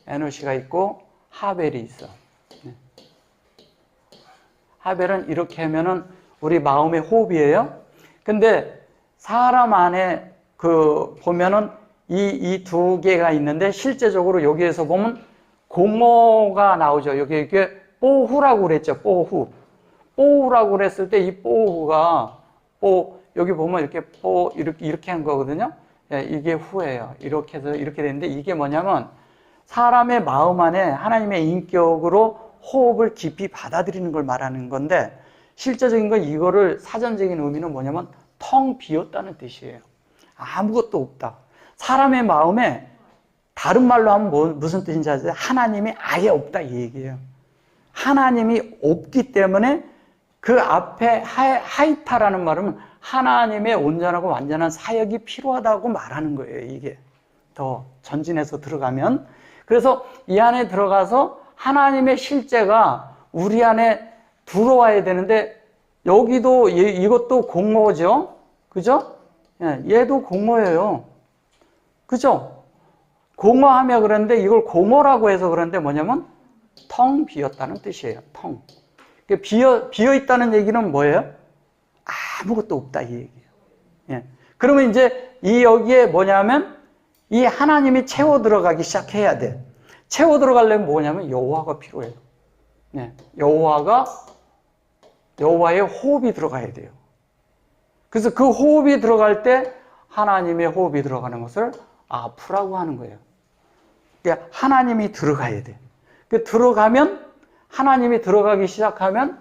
에노시가 있고 하벨이 있어. 하벨은 이렇게 하면은 우리 마음의 호흡이에요. 근데 사람 안에 보면은 이 두 개가 있는데 실제적으로 여기에서 보면 공허가 나오죠. 여기 이게 뽀후라고 그랬죠. 뽀후라고 그랬을 때 이 뽀후가 여기 보면 이렇게 한 거거든요. 예, 이게 후예요. 이렇게 해서 이렇게 되는데 이게 뭐냐면 사람의 마음 안에 하나님의 인격으로 호흡을 깊이 받아들이는 걸 말하는 건데 실제적인 건 이거를 사전적인 의미는 뭐냐면 텅 비었다는 뜻이에요. 아무것도 없다. 사람의 마음에 다른 말로 하면 무슨 뜻인지 아세요? 하나님이 아예 없다 이 얘기예요. 하나님이 없기 때문에 그 앞에 하이타라는 말은 하나님의 온전하고 완전한 사역이 필요하다고 말하는 거예요. 이게 더 전진해서 들어가면 그래서 이 안에 들어가서 하나님의 실제가 우리 안에 들어와야 되는데 여기도 이것도 공허죠. 그죠? 예, 얘도 공허예요. 그죠? 공허하며 그러는데 이걸 공허라고 해서 그러는데 뭐냐면 텅 비었다는 뜻이에요. 텅. 비어 있다는 얘기는 뭐예요? 아무것도 없다 이 얘기예요. 예. 그러면 이제 여기에 뭐냐면 이 하나님이 채워 들어가기 시작해야 돼. 채워 들어가려면 뭐냐면 여호와가 필요해요. 예. 여호와의 호흡이 들어가야 돼요. 그래서 그 호흡이 들어갈 때 하나님의 호흡이 들어가는 것을 아프라고 하는 거예요. 그러니까 하나님이 들어가야 돼. 들어가면 하나님이 들어가기 시작하면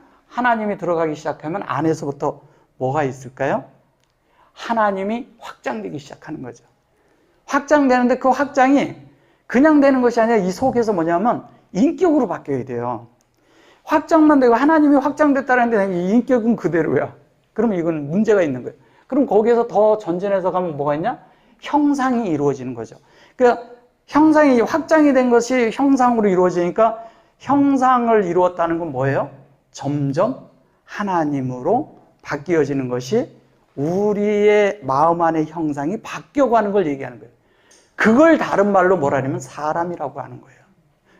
안에서부터 뭐가 있을까요? 하나님이 확장되기 시작하는 거죠. 확장되는데 그 확장이 그냥 되는 것이 아니라 이 속에서 뭐냐면 인격으로 바뀌어야 돼요. 확장만 되고 하나님이 확장됐다는데 이 인격은 그대로야. 그러면 이건 문제가 있는 거예요. 그럼 거기에서 더 전진해서 가면 뭐가 있냐? 형상이 이루어지는 거죠. 그러니까 형상이 확장이 된 것이 형상으로 이루어지니까 형상을 이루었다는 건 뭐예요? 점점 하나님으로 바뀌어지는 것이 우리의 마음 안의 형상이 바뀌어가는 걸 얘기하는 거예요. 그걸 다른 말로 뭐라 하냐면 사람이라고 하는 거예요.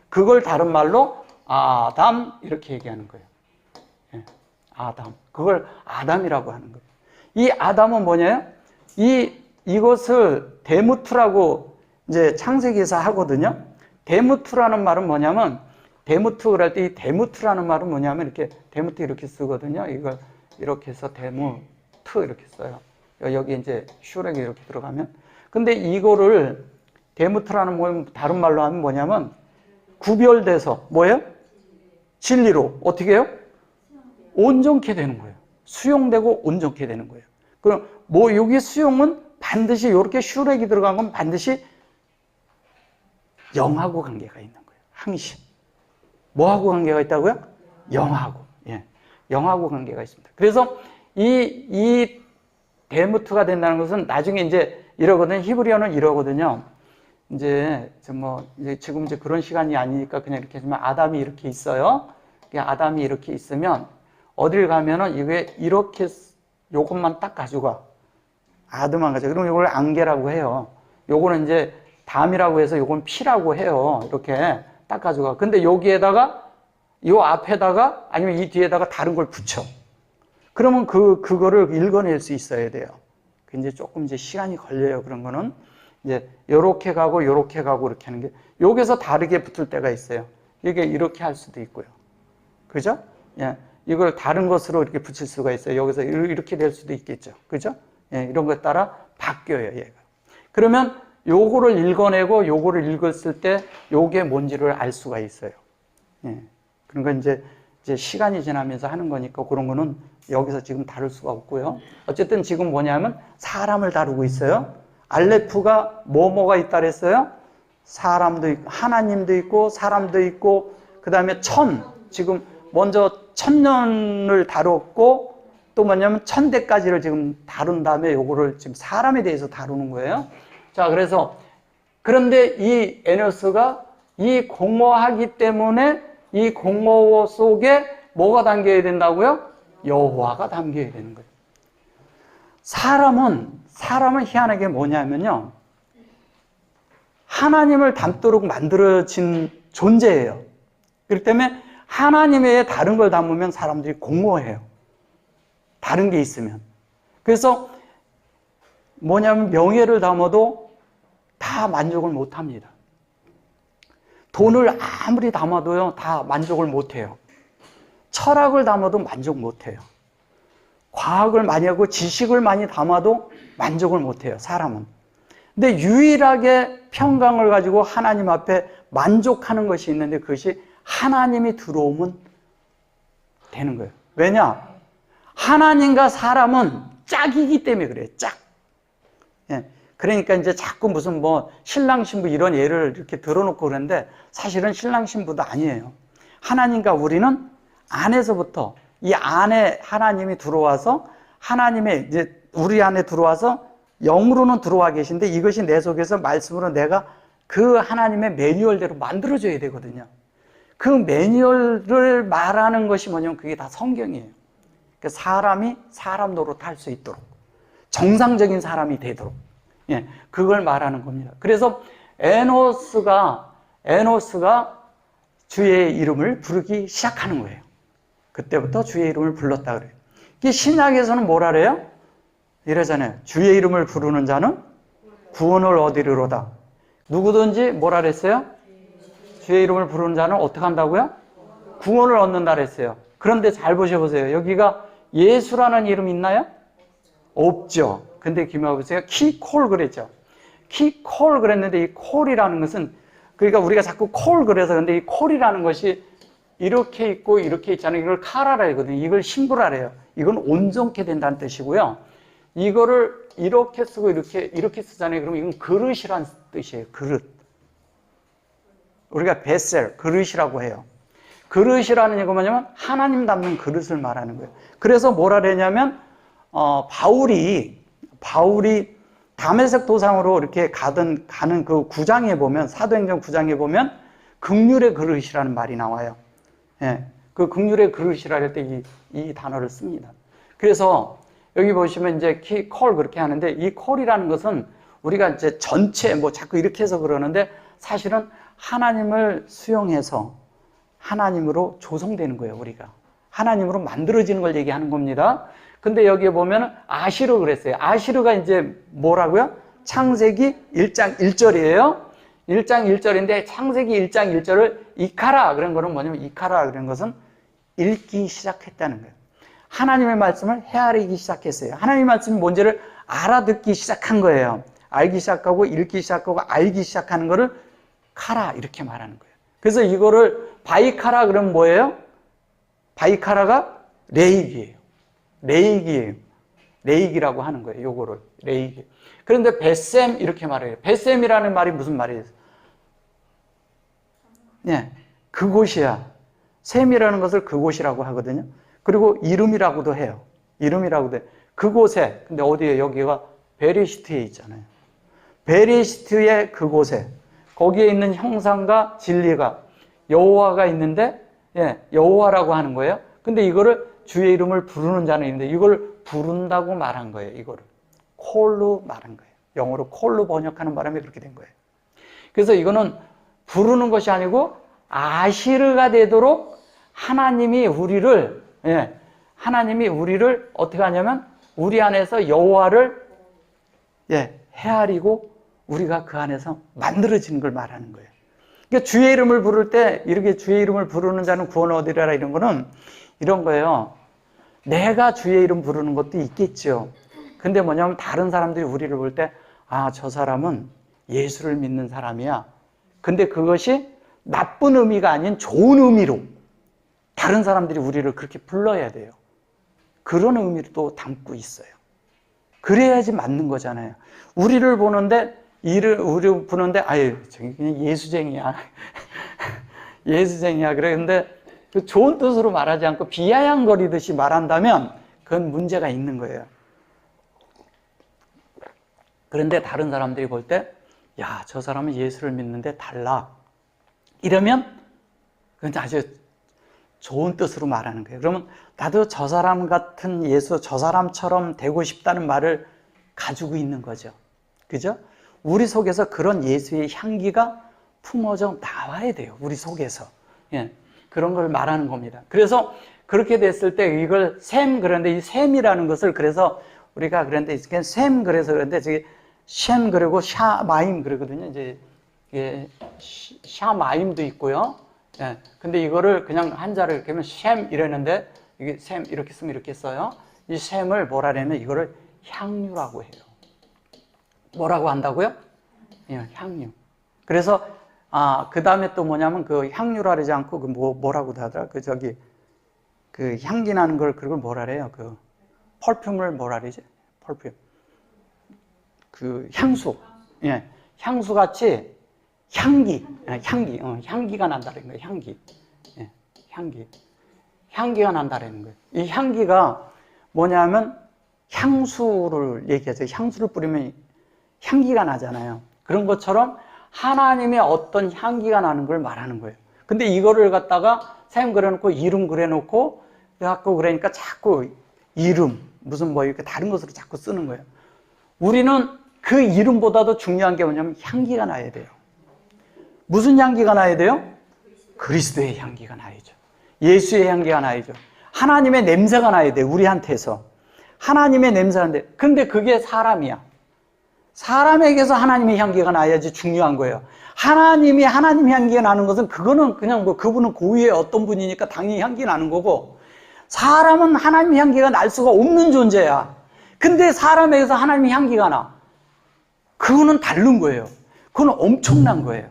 그걸 다른 말로 아담 이렇게 얘기하는 거예요. 예, 아담. 그걸 아담이라고 하는 거예요. 이 아담은 뭐냐요? 이것을 데무트라고 이제 창세기에서 하거든요. 데무트라는 말은 뭐냐면 데무트 그럴 때 이 데무트라는 말은 뭐냐면 이렇게 데무트 이렇게 쓰거든요. 이걸 이렇게 해서 데무트 이렇게 써요. 여기 이제 슈렉이 이렇게 들어가면. 근데 이거를 데무트라는 뭐 다른 말로 하면 뭐냐면 구별돼서 뭐예요? 진리로 어떻게 해요? 온전케 되는 거예요. 수용되고 온전케 되는 거예요. 그럼 뭐 여기 수용은 반드시 이렇게 슈렉이 들어간 건 반드시 영하고 관계가 있는 거예요. 항시. 뭐하고 관계가 있다고요? 영하고. 예. 영하고 관계가 있습니다. 그래서 이 데무트가 된다는 것은 나중에 이제 이러거든요. 히브리어는 이러거든요. 이제 지금 이제 그런 시간이 아니니까 그냥 이렇게 하지만 아담이 이렇게 있어요. 아담이 이렇게 있으면 어딜 가면은 이게 이렇게 요것만 딱 가져가. 아담만 가져가. 그럼 이걸 안개라고 해요. 요거는 이제 담이라고 해서 요건 피라고 해요. 이렇게 딱 가져가. 근데 여기에다가 요 앞에다가 아니면 이 뒤에다가 다른 걸 붙여. 그러면 그거를 읽어낼 수 있어야 돼요. 이제 조금 이제 시간이 걸려요. 그런 거는 이제 요렇게 가고 요렇게 가고 이렇게 하는 게 여기서 다르게 붙을 때가 있어요. 이게 이렇게 할 수도 있고요. 그죠? 예. 이걸 다른 것으로 이렇게 붙일 수가 있어요. 여기서 이렇게 될 수도 있겠죠. 그죠? 예. 이런 것에 따라 바뀌어요, 얘가. 그러면 요거를 읽어내고 요거를 읽었을 때 요게 뭔지를 알 수가 있어요. 예. 그런 건 이제 시간이 지나면서 하는 거니까 그런 거는 여기서 지금 다룰 수가 없고요. 어쨌든 지금 뭐냐면 사람을 다루고 있어요. 알레프가 뭐가 있다 그랬어요? 사람도 있고 하나님도 있고 사람도 있고 그 다음에 지금 먼저 1000년을 다뤘고 또 뭐냐면 1000대까지를 지금 다룬 다음에 요거를 지금 사람에 대해서 다루는 거예요. 자, 그런데 이 에노스가 이 공허하기 때문에 이 공허 속에 뭐가 담겨야 된다고요? 여호와가 담겨야 되는 거예요. 사람은 희한하게 뭐냐면요. 하나님을 담도록 만들어진 존재예요. 그렇기 때문에 하나님 외에 다른 걸 담으면 사람들이 공허해요. 다른 게 있으면. 그래서 뭐냐면 명예를 담아도 다 만족을 못 합니다. 돈을 아무리 담아도요, 다 만족을 못 해요. 철학을 담아도 만족 못 해요. 과학을 많이 하고 지식을 많이 담아도 만족을 못 해요, 사람은. 근데 유일하게 평강을 가지고 하나님 앞에 만족하는 것이 있는데 그것이 하나님이 들어오면 되는 거예요. 왜냐? 하나님과 사람은 짝이기 때문에 그래요, 짝. 예. 그러니까 이제 자꾸 무슨 신랑 신부 이런 예를 이렇게 들어놓고 그러는데 사실은 신랑 신부도 아니에요. 하나님과 우리는 안에서부터 이 안에 하나님이 들어와서 하나님의 이제 우리 안에 들어와서 영으로는 들어와 계신데 이것이 내 속에서 말씀으로 내가 그 하나님의 매뉴얼대로 만들어줘야 되거든요. 그 매뉴얼을 말하는 것이 뭐냐면 그게 다 성경이에요. 그러니까 사람이 사람 노릇할 수 있도록 정상적인 사람이 되도록 예, 그걸 말하는 겁니다. 그래서 에노스가 주의 이름을 부르기 시작하는 거예요. 그때부터 주의 이름을 불렀다 그래요. 이 신약에서는 뭐라 그래요? 이러잖아요. 주의 이름을 부르는 자는 구원을 얻으리로다. 누구든지 뭐라 그랬어요? 주의 이름을 부르는 자는 어떻게 한다고요? 구원을 얻는다 그랬어요. 그런데 잘 보셔보세요. 여기가 예수라는 이름 있나요? 없죠. 근데 김아버지가 키콜 그랬죠. 키콜 그랬는데 이 콜이라는 것은 그러니까 우리가 자꾸 콜 그래서 근데 이 콜이라는 것이 이렇게 있고 이렇게 있잖아요. 이걸 카라라 하거든요. 이걸 신부라래요. 이건 온전케 된다는 뜻이고요. 이거를 이렇게 쓰고 이렇게 쓰잖아요. 그러면 이건 그릇이란 뜻이에요. 그릇. 우리가 베셀, 그릇이라고 해요. 그릇이라는 이거 뭐냐면 하나님 담는 그릇을 말하는 거예요. 그래서 뭐라 그러냐면 바울이 다메섹 도상으로 이렇게 가는 그 구장에 보면, 사도행전 9장에 보면 긍휼의 그릇이라는 말이 나와요. 예, 그 긍휼의 그릇이라 할 때 이 단어를 씁니다. 그래서 여기 보시면 이제 콜 그렇게 하는데, 이 콜이라는 것은 우리가 이제 전체 뭐 자꾸 이렇게 해서 그러는데, 사실은 하나님을 수용해서 하나님으로 조성되는 거예요. 우리가 하나님으로 만들어지는 걸 얘기하는 겁니다. 근데 여기에 보면 아시르 그랬어요. 아시르가 이제 뭐라고요? 창세기 1장 1절이에요. 1장 1절인데 창세기 1장 1절을 이카라 그런 거는 뭐냐면, 이카라 그런 것은 읽기 시작했다는 거예요. 하나님의 말씀을 헤아리기 시작했어요. 하나님의 말씀이 뭔지를 알아듣기 시작한 거예요. 알기 시작하고 읽기 시작하고 알기 시작하는 거를 카라 이렇게 말하는 거예요. 그래서 이거를 바이카라 그러면 뭐예요? 바이카라가 레이기예요. 레이기예요. 레이기라고 하는 거예요. 요거를 레이기. 그런데 베셈 이렇게 말해요. 베셈이라는 말이 무슨 말이에요? 네, 그곳이야. 셈이라는 것을 그곳이라고 하거든요. 그리고 이름이라고도 해요. 이름이라고도 해요. 그곳에, 근데 어디에? 여기가 베리시트에 있잖아요. 베리시트의 그곳에, 거기에 있는 형상과 진리가 여호와가 있는데, 예, 여호와라고 하는 거예요. 근데 이거를 주의 이름을 부르는 자는 있는데, 이걸 부른다고 말한 거예요. 이거를 콜로 말한 거예요. 영어로 콜로 번역하는 바람에 그렇게 된 거예요. 그래서 이거는 부르는 것이 아니고 아시르가 되도록 하나님이 우리를, 예, 하나님이 우리를 어떻게 하냐면 우리 안에서 여호와를, 예, 헤아리고 우리가 그 안에서 만들어지는 걸 말하는 거예요. 그러니까 주의 이름을 부를 때, 이렇게 주의 이름을 부르는 자는 구원 얻으리라 이런 거는 이런 거예요. 내가 주의 이름 부르는 것도 있겠죠. 근데 뭐냐면 다른 사람들이 우리를 볼 때, 아, 저 사람은 예수를 믿는 사람이야. 근데 그것이 나쁜 의미가 아닌 좋은 의미로 다른 사람들이 우리를 그렇게 불러야 돼요. 그런 의미를 또 담고 있어요. 그래야지 맞는 거잖아요. 우리를 보는데, 우리 보는데, 아유, 저기 그냥 예수쟁이야. 예수쟁이야. 그래. 근데 그 좋은 뜻으로 말하지 않고 비아냥거리듯이 말한다면 그건 문제가 있는 거예요. 그런데 다른 사람들이 볼 때, 야, 저 사람은 예수를 믿는데 달라. 이러면 그건 아주 좋은 뜻으로 말하는 거예요. 그러면 나도 저 사람 같은 예수, 저 사람처럼 되고 싶다는 말을 가지고 있는 거죠. 그죠? 우리 속에서 그런 예수의 향기가 품어져 나와야 돼요. 우리 속에서. 예, 그런 걸 말하는 겁니다. 그래서 그렇게 됐을 때 이걸 셈, 그런데 이 셈이라는 것을, 그래서 우리가 그런데 셈, 그래서 그런데 저기 셈 그리고 샤마임 그러거든요. 이제 예, 샤마임도 있고요. 예, 근데 이거를 그냥 한자를 이렇게 하면 셈 이랬는데, 이게 셈 이렇게 쓰면 이렇게 써요. 이 셈을 뭐라 하냐면 이거를 향유라고 해요. 뭐라고 한다고요? 예, 향유. 그래서 그 다음에 또 뭐냐면 그 향유라 그러지 않고 그 뭐라고도 하더라. 그 저기 그 향기 나는 걸 그걸 뭐라 그래요? 그 펄퓸을 뭐라 그러지? 펄퓸. 그 향수. 예. 향수 같이 향기. 향기가 난다는 거예요. 향기. 예. 향기가 난다는 거예요. 이 향기가 뭐냐면 향수를 얘기하죠. 향수를 뿌리면 향기가 나잖아요. 그런 것처럼 하나님의 어떤 향기가 나는 걸 말하는 거예요. 근데 이거를 갖다가 셈 그려놓고 이름 그려놓고 갖고 그러니까 자꾸 이름 무슨 뭐 이렇게 다른 것으로 자꾸 쓰는 거예요. 우리는 그 이름보다도 중요한 게 뭐냐면 향기가 나야 돼요. 무슨 향기가 나야 돼요? 그리스도의 향기가 나야죠. 예수의 향기가 나야죠. 하나님의 냄새가 나야 돼요. 우리한테서 하나님의 냄새가 나는데, 근데 그게 사람이야. 사람에게서 하나님의 향기가 나야지 중요한 거예요. 하나님 향기가 나는 것은 그거는 그냥 뭐 그분은 고유의 어떤 분이니까 당연히 향기 나는 거고, 사람은 하나님 향기가 날 수가 없는 존재야. 근데 사람에게서 하나님 향기가 나. 그거는 다른 거예요. 그건 엄청난 거예요.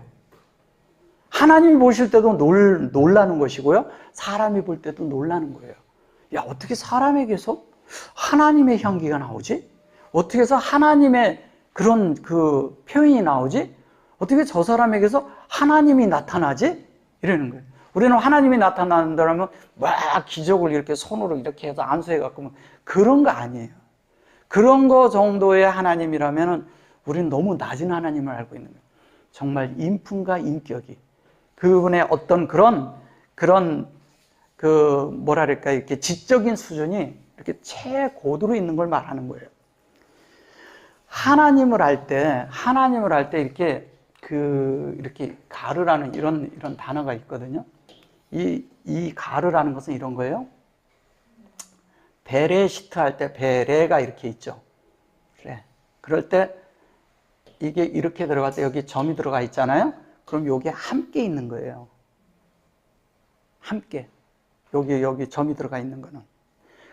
하나님이 보실 때도 놀라는 것이고요. 사람이 볼 때도 놀라는 거예요. 야, 어떻게 사람에게서 하나님의 향기가 나오지? 어떻게 해서 하나님의 그런 그 표현이 나오지? 어떻게 저 사람에게서 하나님이 나타나지? 이러는 거예요. 우리는 하나님이 나타난다면 막 기적을 이렇게 손으로 이렇게 해서 안수해 갖고 그런 거 아니에요. 그런 거 정도의 하나님이라면 우리는 너무 낮은 하나님을 알고 있는 거예요. 정말 인품과 인격이 그분의 어떤 그런 뭐랄까 이렇게 지적인 수준이 이렇게 최고도로 있는 걸 말하는 거예요. 하나님을 알 때 이렇게 가르라는 이런 단어가 있거든요. 이 가르라는 것은 이런 거예요. 베레시트 할 때 베레가 이렇게 있죠. 그래. 그럴 때 이게 이렇게 들어갈 때 여기 점이 들어가 있잖아요. 그럼 여기 함께 있는 거예요. 함께. 여기 점이 들어가 있는 거는.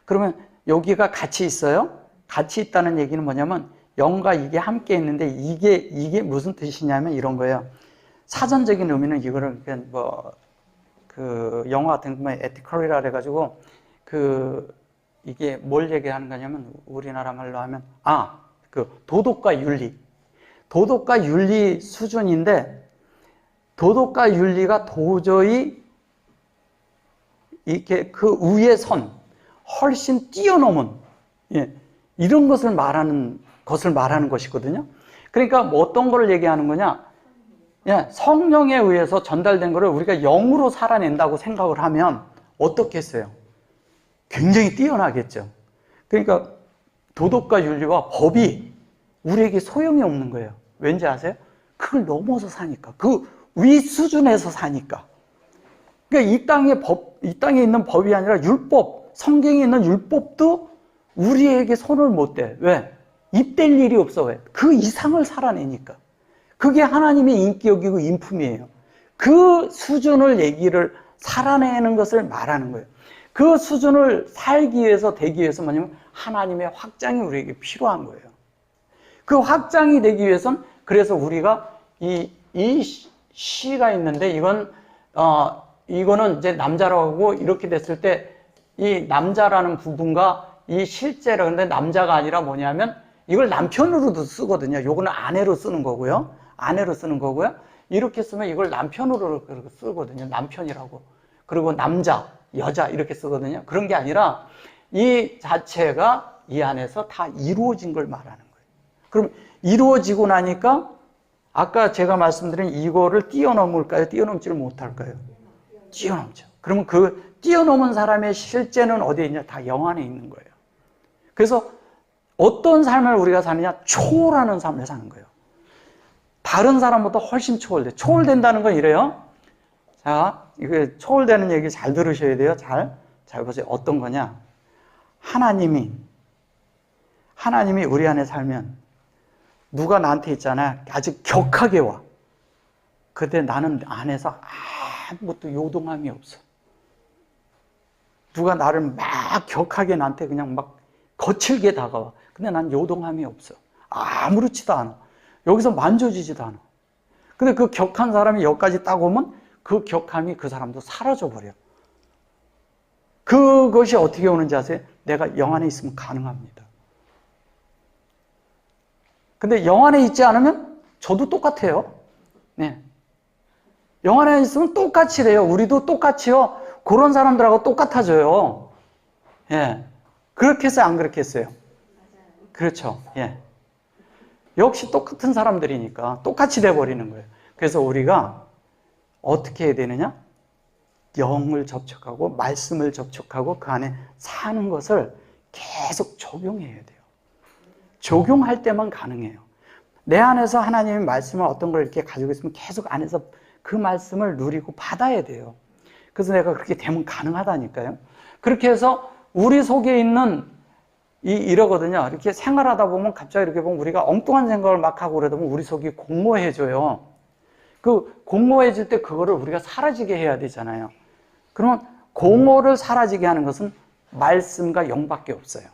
그러면 여기가 같이 있어요. 같이 있다는 얘기는 뭐냐면 0과 이게 함께 있는데 이게 무슨 뜻이냐면 이런 거예요. 사전적인 의미는 이거를 영어 같은 거 에티컬이라 그래가지고 이게 뭘 얘기하는 거냐면 우리나라 말로 하면 도덕과 윤리 수준인데 도덕과 윤리가 도저히 이렇게 그 위에 선 훨씬 뛰어넘은 이런 것을 말하는 것이거든요. 그러니까 뭐 어떤 걸 얘기하는 거냐? 성령에 의해서 전달된 거를 우리가 영으로 살아낸다고 생각을 하면 어떻겠어요? 굉장히 뛰어나겠죠. 그러니까 도덕과 윤리와 법이 우리에게 소용이 없는 거예요. 왠지 아세요? 그걸 넘어서 사니까. 그 위 수준에서 사니까. 그러니까 이 땅에 있는 법이 아니라 율법, 성경에 있는 율법도 우리에게 손을 못 대. 왜? 입댈 일이 없어. 왜? 그 이상을 살아내니까. 그게 하나님의 인격이고 인품이에요. 그 수준을 살아내는 것을 말하는 거예요. 그 수준을 살기 위해서, 되기 위해서 뭐냐면 하나님의 확장이 우리에게 필요한 거예요. 그 확장이 되기 위해서는 그래서 우리가 이 시가 있는데 이거는 이제 남자라고 이렇게 됐을 때 이 남자라는 부분과 이 실제라 근데 남자가 아니라 뭐냐면 이걸 남편으로도 쓰거든요. 요거는 아내로 쓰는 거고요. 이렇게 쓰면 이걸 남편으로 쓰거든요. 남편이라고. 그리고 남자, 여자 이렇게 쓰거든요. 그런 게 아니라 이 자체가 이 안에서 다 이루어진 걸 말하는 거예요. 그럼 이루어지고 나니까 아까 제가 말씀드린 이거를 뛰어넘을까요? 뛰어넘지를 못할까요? 뛰어넘죠. 그러면 그 뛰어넘은 사람의 실제는 어디에 있냐? 다 영 안에 있는 거예요. 그래서 어떤 삶을 우리가 사느냐? 초월하는 삶을 사는 거예요. 다른 사람보다 훨씬 초월돼. 초월된다는 건 이래요. 자, 이거 초월되는 얘기 잘 들으셔야 돼요. 잘 보세요. 어떤 거냐? 하나님이 우리 안에 살면 누가 나한테 있잖아. 아주 격하게 와. 근데 나는 안에서 아무것도 요동함이 없어. 누가 나를 막 격하게 나한테 그냥 막 거칠게 다가와. 근데 난 요동함이 없어. 아무렇지도 않아. 여기서 만져지지도 않아. 근데 그 격한 사람이 여기까지 딱 오면 그 격함이 그 사람도 사라져버려. 그것이 어떻게 오는지 아세요? 내가 영 안에 있으면 가능합니다. 근데 영 안에 있지 않으면 저도 똑같아요. 네. 영 안에 있으면 똑같이 돼요. 우리도 똑같이요. 그런 사람들하고 똑같아져요. 예. 그렇게 했어요? 안 그렇게 했어요? 그렇죠. 예. 역시 똑같은 사람들이니까 똑같이 돼버리는 거예요. 그래서 우리가 어떻게 해야 되느냐? 영을 접촉하고 말씀을 접촉하고 그 안에 사는 것을 계속 적용해야 돼요. 적용할 때만 가능해요. 내 안에서 하나님의 말씀을 어떤 걸 이렇게 가지고 있으면 계속 안에서 그 말씀을 누리고 받아야 돼요. 그래서 내가 그렇게 되면 가능하다니까요. 그렇게 해서 우리 속에 있는 이러거든요. 이렇게 생활하다 보면 갑자기 이렇게 보면 우리가 엉뚱한 생각을 막 하고 그러다 보면 우리 속이 공허해져요. 그 공허해질 때 그거를 우리가 사라지게 해야 되잖아요. 그러면 공허를 사라지게 하는 것은 말씀과 영밖에 없어요.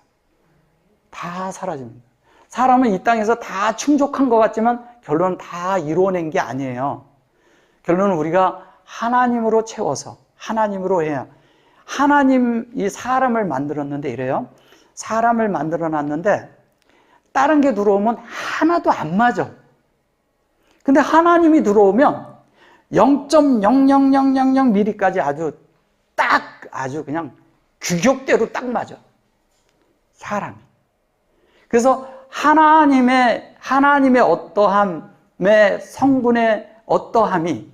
다 사라집니다. 사람은 이 땅에서 다 충족한 것 같지만 결론은 다 이루어낸 게 아니에요. 결론은 우리가 하나님으로 채워서 하나님으로 해야 하나님이 사람을 만들었는데 이래요. 사람을 만들어 놨는데 다른 게 들어오면 하나도 안 맞아. 근데 하나님이 들어오면 0.00000mm까지 아주 그냥 규격대로 딱 맞아. 사람이. 그래서 하나님의 어떠함의 성분의 어떠함이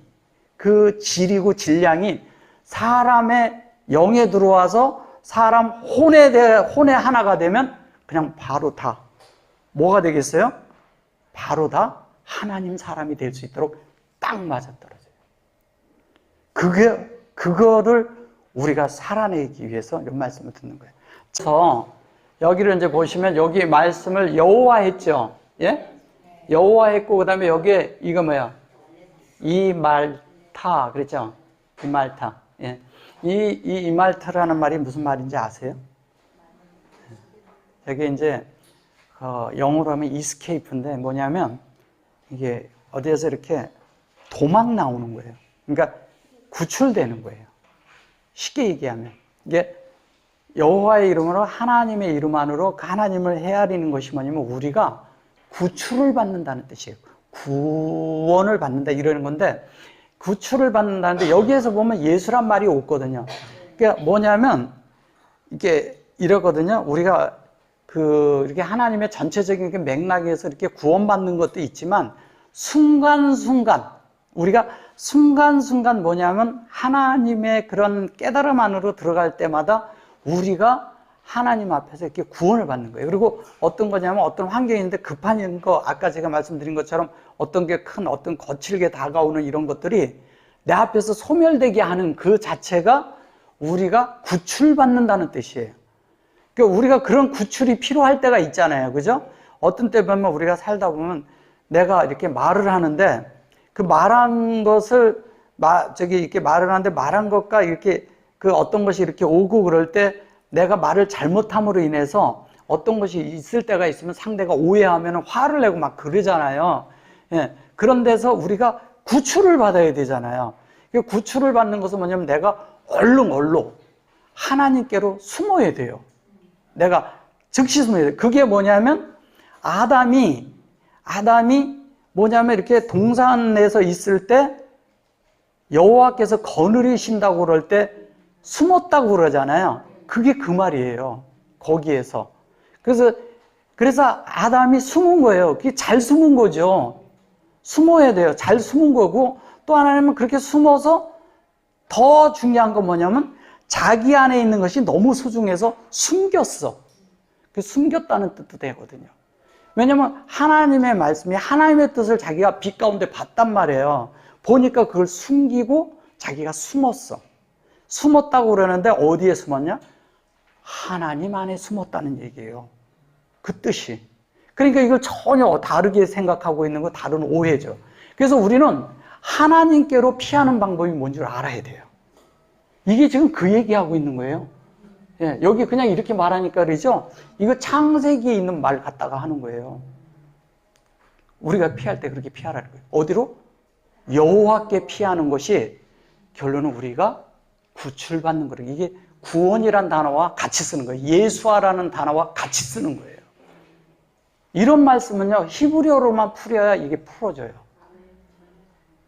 그 질이고 질량이 사람의 영에 들어와서 사람 혼에 하나가 되면 그냥 바로 다 뭐가 되겠어요? 바로 다 하나님 사람이 될 수 있도록 딱 맞아떨어져요. 그거를 우리가 살아내기 위해서 이런 말씀을 듣는 거예요. 그래서 여기를 이제 보시면 여기 말씀을 여호와 했죠. 예? 여호와 했고 그다음에 여기에 이거 뭐야? 이말타 그랬죠? 이말타. 예. 이말타라는 말이 무슨 말인지 아세요? 저게 이제 영어로 하면 escape인데 뭐냐면 이게 어디에서 이렇게 도망 나오는 거예요. 그러니까 구출되는 거예요. 쉽게 얘기하면 이게 여호와의 이름으로 하나님의 이름 안으로 하나님을 헤아리는 것이 뭐냐면 우리가 구출을 받는다는 뜻이에요. 구원을 받는다 이러는 건데 구출을 받는다는데 여기에서 보면 예수란 말이 없거든요. 그러니까 뭐냐면 이게 이러거든요. 우리가 이렇게 하나님의 전체적인 맥락에서 이렇게 구원받는 것도 있지만 순간순간 우리가 순간순간 뭐냐면 하나님의 그런 깨달음 안으로 들어갈 때마다 우리가 하나님 앞에서 이렇게 구원을 받는 거예요. 그리고 어떤 거냐면 어떤 환경인데 급한 거 아까 제가 말씀드린 것처럼 어떤 게 큰 어떤 거칠게 다가오는 이런 것들이 내 앞에서 소멸되게 하는 그 자체가 우리가 구출받는다는 뜻이에요. 그러니까 우리가 그런 구출이 필요할 때가 있잖아요. 그죠? 어떤 때 보면 우리가 살다 보면 내가 이렇게 말을 하는데 그 말한 것을 이렇게 말을 하는데 말한 것과 이렇게 그 어떤 것이 이렇게 오고 그럴 때 내가 말을 잘못함으로 인해서 어떤 것이 있을 때가 있으면 상대가 오해하면 화를 내고 막 그러잖아요. 예. 그런 데서 우리가 구출을 받아야 되잖아요. 구출을 받는 것은 뭐냐면 내가 얼른 하나님께로 숨어야 돼요. 내가 즉시 숨어야 돼요. 그게 뭐냐면 아담이 뭐냐면 이렇게 동산에서 있을 때 여호와께서 거느리신다고 그럴 때 숨었다고 그러잖아요. 그게 그 말이에요. 거기에서. 그래서 아담이 숨은 거예요. 그게 잘 숨은 거죠. 숨어야 돼요. 잘 숨은 거고 또 하나님은 그렇게 숨어서 더 중요한 건 뭐냐면 자기 안에 있는 것이 너무 소중해서 숨겼어. 그 숨겼다는 뜻도 되거든요. 왜냐면 하나님의 말씀이 하나님의 뜻을 자기가 빛 가운데 봤단 말이에요. 보니까 그걸 숨기고 자기가 숨었어. 숨었다고 그러는데 어디에 숨었냐? 하나님 안에 숨었다는 얘기예요. 그 뜻이. 그러니까 이걸 전혀 다르게 생각하고 있는 거 다른 오해죠. 그래서 우리는 하나님께로 피하는 방법이 뭔 줄 알아야 돼요. 이게 지금 그 얘기하고 있는 거예요. 예, 여기 그냥 이렇게 말하니까 그러죠? 이거 창세기에 있는 말 갖다가 하는 거예요. 우리가 피할 때 그렇게 피하라는 거예요. 어디로? 여호와께 피하는 것이 결론은 우리가 구출받는 거예요. 이게 구원이란 단어와 같이 쓰는 거예요. 예수아라는 단어와 같이 쓰는 거예요. 이런 말씀은요, 히브리어로만 풀어야 이게 풀어져요.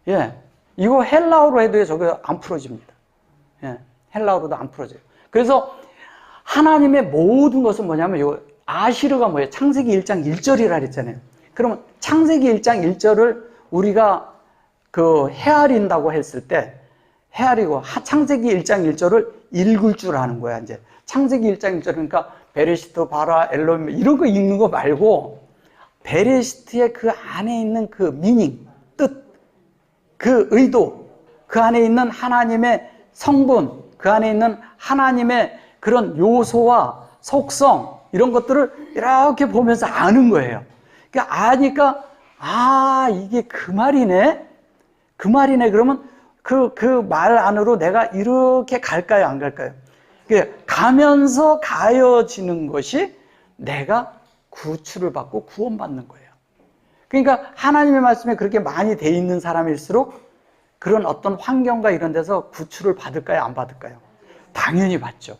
예. 이거 헬라어로 해도 저게 안 풀어집니다. 예. 헬라어로도 안 풀어져요. 그래서 하나님의 모든 것은 뭐냐면, 요 아시르가 뭐예요? 창세기 1장 1절이라 그랬잖아요. 그러면 창세기 1장 1절을 우리가 헤아린다고 했을 때, 헤아리고 창세기 1장 1절을 읽을 줄 아는 거야, 이제. 창세기 1장 1절, 그러니까 베레시트, 바라, 엘로힘 이런 거 읽는 거 말고 베레시트의 그 안에 있는 그 미닝, 뜻, 그 의도, 그 안에 있는 하나님의 성분, 그 안에 있는 하나님의 그런 요소와 속성 이런 것들을 이렇게 보면서 아는 거예요. 그러니까 아니까 이게 그 말이네? 그 말이네. 그러면 그 말 안으로 내가 이렇게 갈까요? 안 갈까요? 가면서 가여지는 것이 내가 구출을 받고 구원받는 거예요. 그러니까 하나님의 말씀에 그렇게 많이 돼 있는 사람일수록 그런 어떤 환경과 이런 데서 구출을 받을까요? 안 받을까요? 당연히 받죠.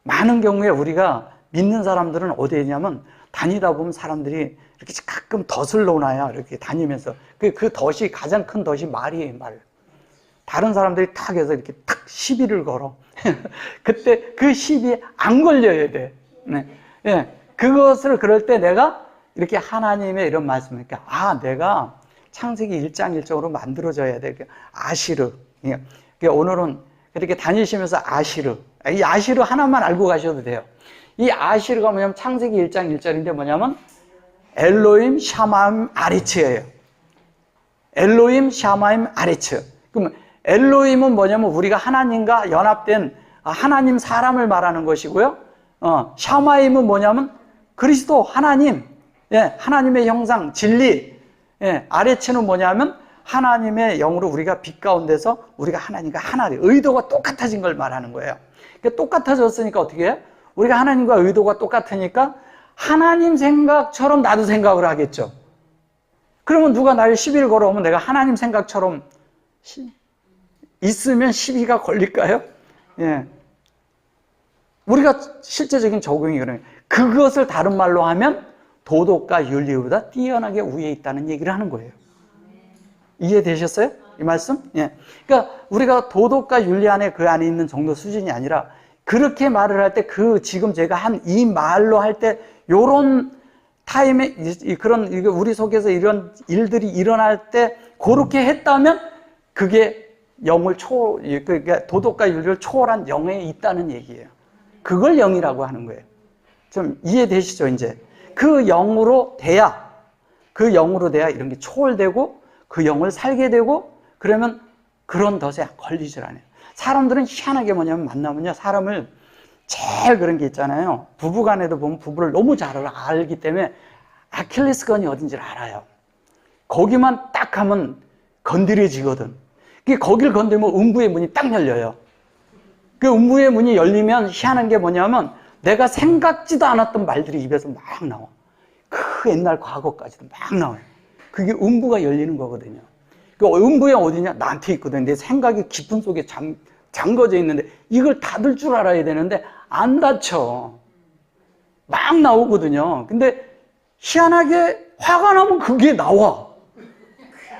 많은 경우에 우리가 믿는 사람들은 어디에 있냐면 다니다 보면 사람들이 이렇게 가끔 덫을 놓아요. 이렇게 다니면서. 그 덫이 가장 큰 덫이 말이에요, 말. 다른 사람들이 탁 해서 이렇게 탁 시비를 걸어. 그때 그 시비에 안 걸려야 돼. 네. 예. 그것을 그럴 때 내가 이렇게 하나님의 이런 말씀이니까, 내가 창세기 1장 1절로 만들어져야 돼. 아시르. 오늘은 이렇게 다니시면서 아시르. 이 아시르 하나만 알고 가셔도 돼요. 이 아시르가 뭐냐면 창세기 1장 1절인데 뭐냐면 엘로임 샤마임 아리츠예요. 엘로임 샤마임 아리츠. 그럼 엘로임은 뭐냐면 우리가 하나님과 연합된 하나님 사람을 말하는 것이고요. 샤마임은 뭐냐면 그리스도 하나님, 하나님의 형상, 진리. 아레츠는 뭐냐면 하나님의 영으로 우리가 빛 가운데서 우리가 하나님과 하나, 의도가 똑같아진 걸 말하는 거예요. 그러니까 똑같아졌으니까 어떻게 해요? 우리가 하나님과 의도가 똑같으니까 하나님 생각처럼 나도 생각을 하겠죠. 그러면 누가 나를 시비를 걸어오면 내가 하나님 생각처럼 있으면 시비가 걸릴까요? 우리가 실제적인 적용이 그래요. 그것을 다른 말로 하면 도덕과 윤리보다 뛰어나게 위에 있다는 얘기를 하는 거예요. 이해되셨어요? 이 말씀? 그러니까 우리가 도덕과 윤리 안에 그 안에 있는 정도 수준이 아니라 그렇게 말을 할 때 지금 제가 한 이 말로 할 때 요런 타임에 그런 우리 속에서 이런 일들이 일어날 때 그렇게 했다면 그게 영을 그러니까 도덕과 윤리를 초월한 영에 있다는 얘기예요. 그걸 영이라고 하는 거예요. 좀 이해되시죠, 이제? 그 영으로 돼야 이런 게 초월되고 그 영을 살게 되고 그러면 그런 덫에 걸리질 않아요. 사람들은 희한하게 뭐냐면 만나면요, 사람을 제일 그런 게 있잖아요. 부부 간에도 보면 부부를 너무 잘 알기 때문에 아킬레스건이 어딘지를 알아요. 거기만 딱 하면 건드려지거든. 거길 건드리면 음부의 문이 딱 열려요. 그 음부의 문이 열리면 희한한 게 뭐냐면 내가 생각지도 않았던 말들이 입에서 막 나와. 그 옛날 과거까지도 막 나와요. 그게 음부가 열리는 거거든요. 그 음부에 어디냐? 나한테 있거든. 내 생각이 깊은 속에 잠궈져 있는데 이걸 닫을 줄 알아야 되는데 안 닫혀. 막 나오거든요. 근데 희한하게 화가 나면 그게 나와.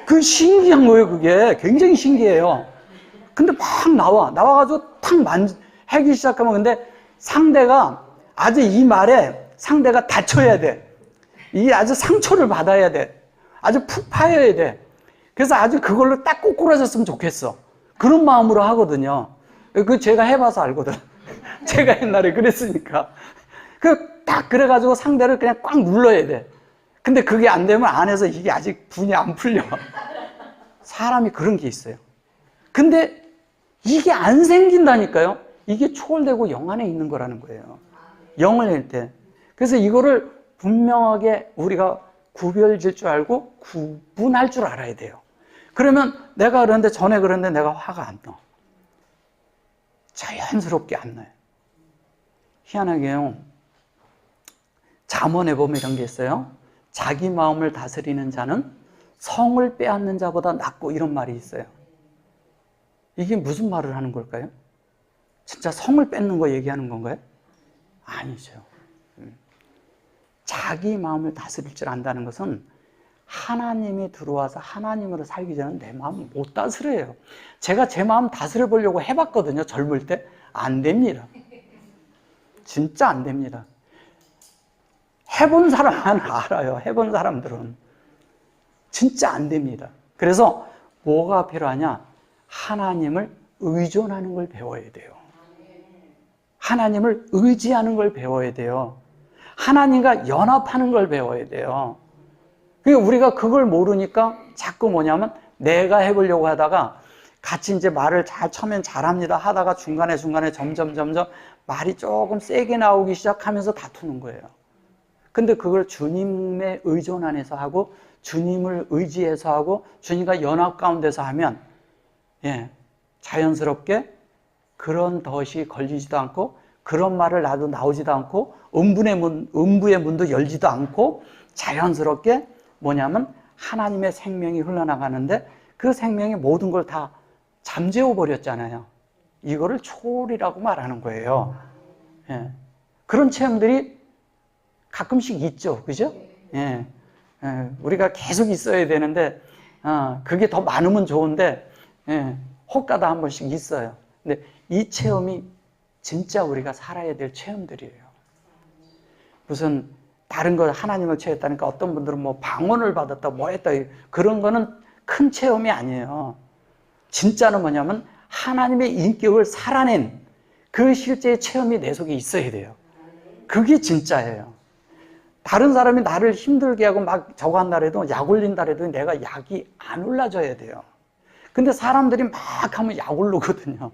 그 신기한 거예요, 그게. 굉장히 신기해요. 근데 막 나와가지고 탁 하기 시작하면 근데 상대가 아주 이 말에 상대가 다쳐야 돼. 이 아주 상처를 받아야 돼. 아주 푹 파여야 돼. 그래서 아주 그걸로 딱 꼬꾸라졌으면 좋겠어. 그런 마음으로 하거든요. 제가 해봐서 알거든. 제가 옛날에 그랬으니까. 딱 그래가지고 상대를 그냥 꽉 눌러야 돼. 근데 그게 안 되면 안에서 이게 아직 분이 안 풀려. 사람이 그런 게 있어요. 근데 이게 안 생긴다니까요. 이게 초월되고 영 안에 있는 거라는 거예요. 영을 낼 때. 그래서 이거를 분명하게 우리가 구별질 줄 알고 구분할 줄 알아야 돼요. 그러면 내가 전에 그런데 내가 화가 안 나. 자연스럽게 안 나요. 희한하게요. 잠언에 보면 이런 게 있어요. 자기 마음을 다스리는 자는 성을 빼앗는 자보다 낫고 이런 말이 있어요. 이게 무슨 말을 하는 걸까요? 진짜 성을 뺏는 거 얘기하는 건가요? 아니죠. 자기 마음을 다스릴 줄 안다는 것은 하나님이 들어와서 하나님으로 살기 전에 내 마음을 못 다스려요. 제가 제 마음 다스려 보려고 해봤거든요. 젊을 때. 안 됩니다. 진짜 안 됩니다. 해본 사람만 알아요. 해본 사람들은. 진짜 안 됩니다. 그래서 뭐가 필요하냐? 하나님을 의존하는 걸 배워야 돼요. 하나님을 의지하는 걸 배워야 돼요. 하나님과 연합하는 걸 배워야 돼요. 우리가 그걸 모르니까 자꾸 뭐냐면 내가 해보려고 하다가 같이 이제 말을 처음엔 잘합니다 하다가 중간에 점점 말이 조금 세게 나오기 시작하면서 다투는 거예요. 근데 그걸 주님의 의존 안에서 하고 주님을 의지해서 하고 주님과 연합 가운데서 하면 자연스럽게 그런 덫이 걸리지도 않고 그런 말을 나도 나오지도 않고 음부의 문도 열지도 않고 자연스럽게 뭐냐면 하나님의 생명이 흘러나가는데 그 생명이 모든 걸 다 잠재워 버렸잖아요. 이거를 초월이라고 말하는 거예요. 그런 체험들이 가끔씩 있죠. 그죠? 우리가 계속 있어야 되는데 그게 더 많으면 좋은데 혹가다 한 번씩 있어요. 근데 이 체험이 진짜 우리가 살아야 될 체험들이에요. 무슨 다른 거 하나님을 체했다니까 어떤 분들은 뭐 방언을 받았다 뭐 했다 그런 거는 큰 체험이 아니에요. 진짜는 뭐냐면 하나님의 인격을 살아낸 그 실제의 체험이 내 속에 있어야 돼요. 그게 진짜예요. 다른 사람이 나를 힘들게 하고 막 저거 한다 해도 약 올린다 해도 내가 약이 안 올라져야 돼요. 근데 사람들이 막 하면 약 오르거든요.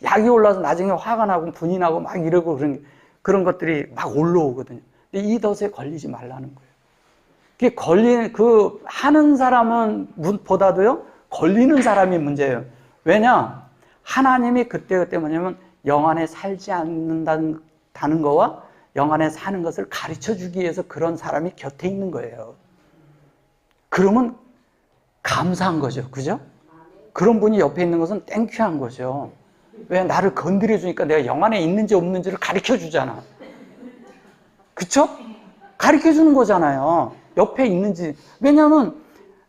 약이 올라서 나중에 화가 나고 분이 나고 막 이러고 그런 것들이 막 올라오거든요. 근데 이 덫에 걸리지 말라는 거예요. 그게 하는 사람은 보다도요, 걸리는 사람이 문제예요. 왜냐? 하나님이 그때 뭐냐면 영 안에 살지 않는다는 거와 영 안에 사는 것을 가르쳐 주기 위해서 그런 사람이 곁에 있는 거예요. 그러면 감사한 거죠. 그죠? 그런 분이 옆에 있는 것은 땡큐한 거죠. 왜? 나를 건드려 주니까 내가 영 안에 있는지 없는지를 가르쳐 주잖아. 그쵸? 가르쳐 주는 거잖아요. 옆에 있는지. 왜냐하면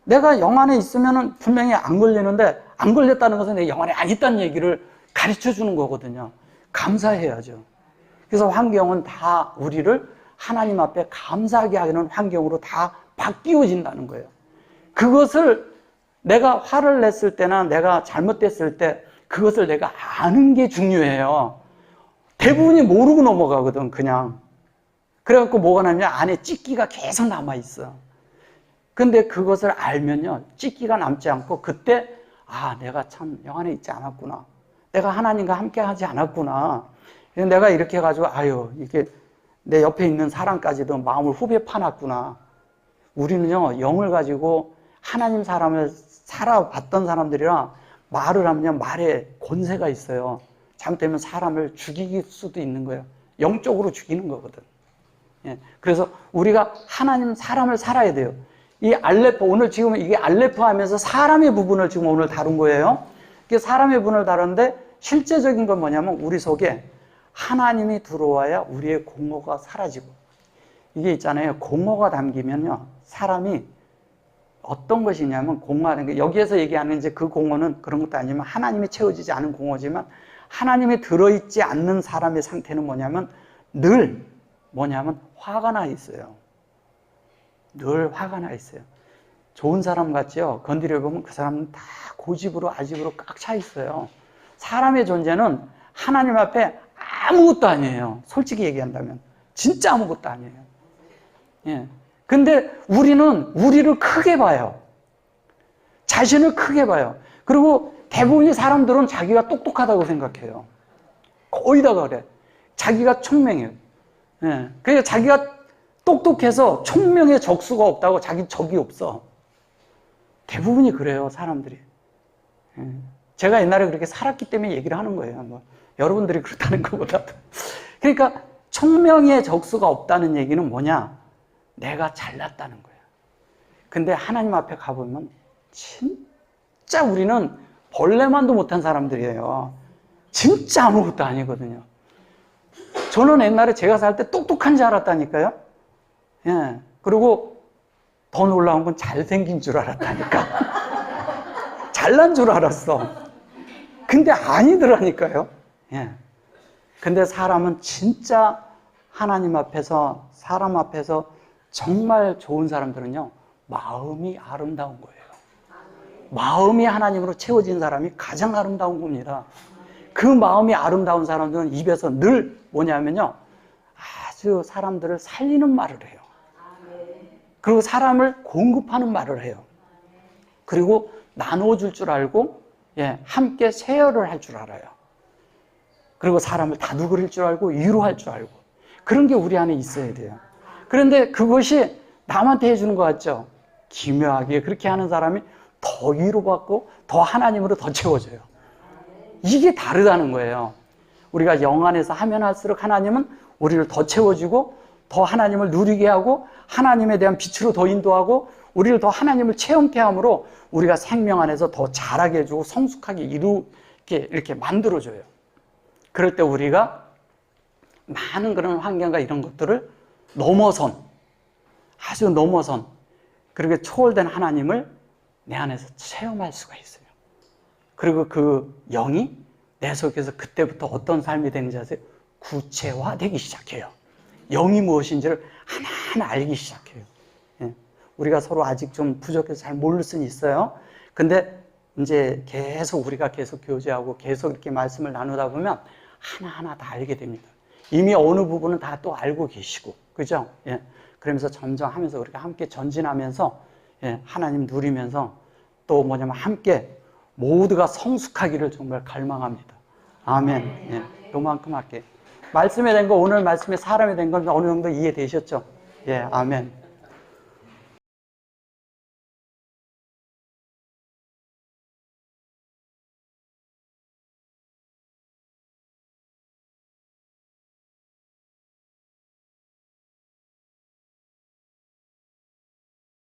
내가 영 안에 있으면 분명히 안 걸리는데 안 걸렸다는 것은 내 영 안에 안 있다는 얘기를 가르쳐 주는 거거든요. 감사해야죠. 그래서 환경은 다 우리를 하나님 앞에 감사하게 하는 환경으로 다 바뀌어진다는 거예요. 그것을 내가 화를 냈을 때나 내가 잘못됐을 때 그것을 내가 아는 게 중요해요. 대부분이 모르고 넘어가거든, 그냥. 그래갖고 뭐가 나냐? 안에 찢기가 계속 남아있어. 근데 그것을 알면요, 찢기가 남지 않고 그때, 아, 내가 참 영 안에 있지 않았구나. 내가 하나님과 함께 하지 않았구나. 내가 이렇게 해가지고, 아유, 이게 내 옆에 있는 사람까지도 마음을 후벼 파놨구나. 우리는요, 영을 가지고 하나님 사람을 살아봤던 사람들이라 말을 하면 말에 권세가 있어요. 잘못되면 사람을 죽일 수도 있는 거예요. 영적으로 죽이는 거거든. 예, 그래서 우리가 하나님 사람을 살아야 돼요. 이 알레포, 오늘 지금 이게 알레포 하면서 사람의 부분을 지금 오늘 다룬 거예요. 이게 사람의 부분을 다루는데 실제적인 건 뭐냐면 우리 속에 하나님이 들어와야 우리의 공허가 사라지고, 이게 있잖아요. 공허가 담기면요, 사람이 어떤 것이냐면 공허하는 게, 여기에서 얘기하는 이제 그 공허는 그런 것도 아니지만 하나님이 채워지지 않은 공허지만, 하나님이 들어있지 않는 사람의 상태는 뭐냐면 늘 뭐냐면 화가 나 있어요. 늘 화가 나 있어요. 좋은 사람 같지요? 건드려 보면 그 사람은 다 고집으로 아집으로 꽉 차 있어요. 사람의 존재는 하나님 앞에 아무것도 아니에요. 솔직히 얘기한다면 진짜 아무것도 아니에요. 예. 근데 우리는 우리를 크게 봐요. 자신을 크게 봐요. 그리고 대부분의 사람들은 자기가 똑똑하다고 생각해요. 거의 다 그래. 자기가 총명해요. 예. 그러니까 자기가 똑똑해서 총명의 적수가 없다고 자기 적이 없어. 대부분이 그래요, 사람들이. 예. 제가 옛날에 그렇게 살았기 때문에 얘기를 하는 거예요. 뭐 여러분들이 그렇다는 것보다도. 그러니까 총명의 적수가 없다는 얘기는 뭐냐? 내가 잘났다는 거예요. 근데 하나님 앞에 가보면 진짜 우리는 벌레만도 못한 사람들이에요. 진짜 아무것도 아니거든요. 저는 옛날에 제가 살 때 똑똑한 줄 알았다니까요. 예. 그리고 더 놀라운 건 잘생긴 줄 알았다니까. 잘난 줄 알았어. 근데 아니더라니까요. 예. 근데 사람은 진짜 하나님 앞에서, 사람 앞에서 정말 좋은 사람들은요, 마음이 아름다운 거예요. 마음이 하나님으로 채워진 사람이 가장 아름다운 겁니다. 그 마음이 아름다운 사람들은 입에서 늘 뭐냐면요, 아주 사람들을 살리는 말을 해요. 그리고 사람을 공급하는 말을 해요. 그리고 나눠줄 줄 알고, 예, 함께 쉐어를 할 줄 알아요. 그리고 사람을 다독일 줄 알고, 위로할 줄 알고. 그런 게 우리 안에 있어야 돼요. 그런데 그것이 남한테 해주는 것 같죠? 기묘하게 그렇게 하는 사람이 더 위로받고 더 하나님으로 더 채워져요. 이게 다르다는 거예요. 우리가 영 안에서 하면 할수록 하나님은 우리를 더 채워주고 더 하나님을 누리게 하고 하나님에 대한 빛으로 더 인도하고 우리를 더 하나님을 체험케 함으로 우리가 생명 안에서 더 자라게 해주고 성숙하게 이렇게 만들어줘요. 그럴 때 우리가 많은 그런 환경과 이런 것들을 아주 넘어선 그렇게 초월된 하나님을 내 안에서 체험할 수가 있어요. 그리고 그 영이 내 속에서 그때부터 어떤 삶이 되는지 아세요? 구체화되기 시작해요. 영이 무엇인지를 하나하나 알기 시작해요. 예. 우리가 서로 아직 좀 부족해서 잘 모를 수는 있어요. 근데 이제 계속 우리가 계속 교제하고 계속 이렇게 말씀을 나누다 보면 하나하나 다 알게 됩니다. 이미 어느 부분은 다 또 알고 계시고, 그죠? 예. 그러면서 점점 하면서 우리가 함께 전진하면서, 예. 하나님 누리면서 또 뭐냐면 함께 모두가 성숙하기를 정말 갈망합니다. 아멘. 예. 요만큼 할게요. 말씀에 된 거, 오늘 말씀에 사람이 된 건 어느 정도 이해되셨죠? 예. 아멘.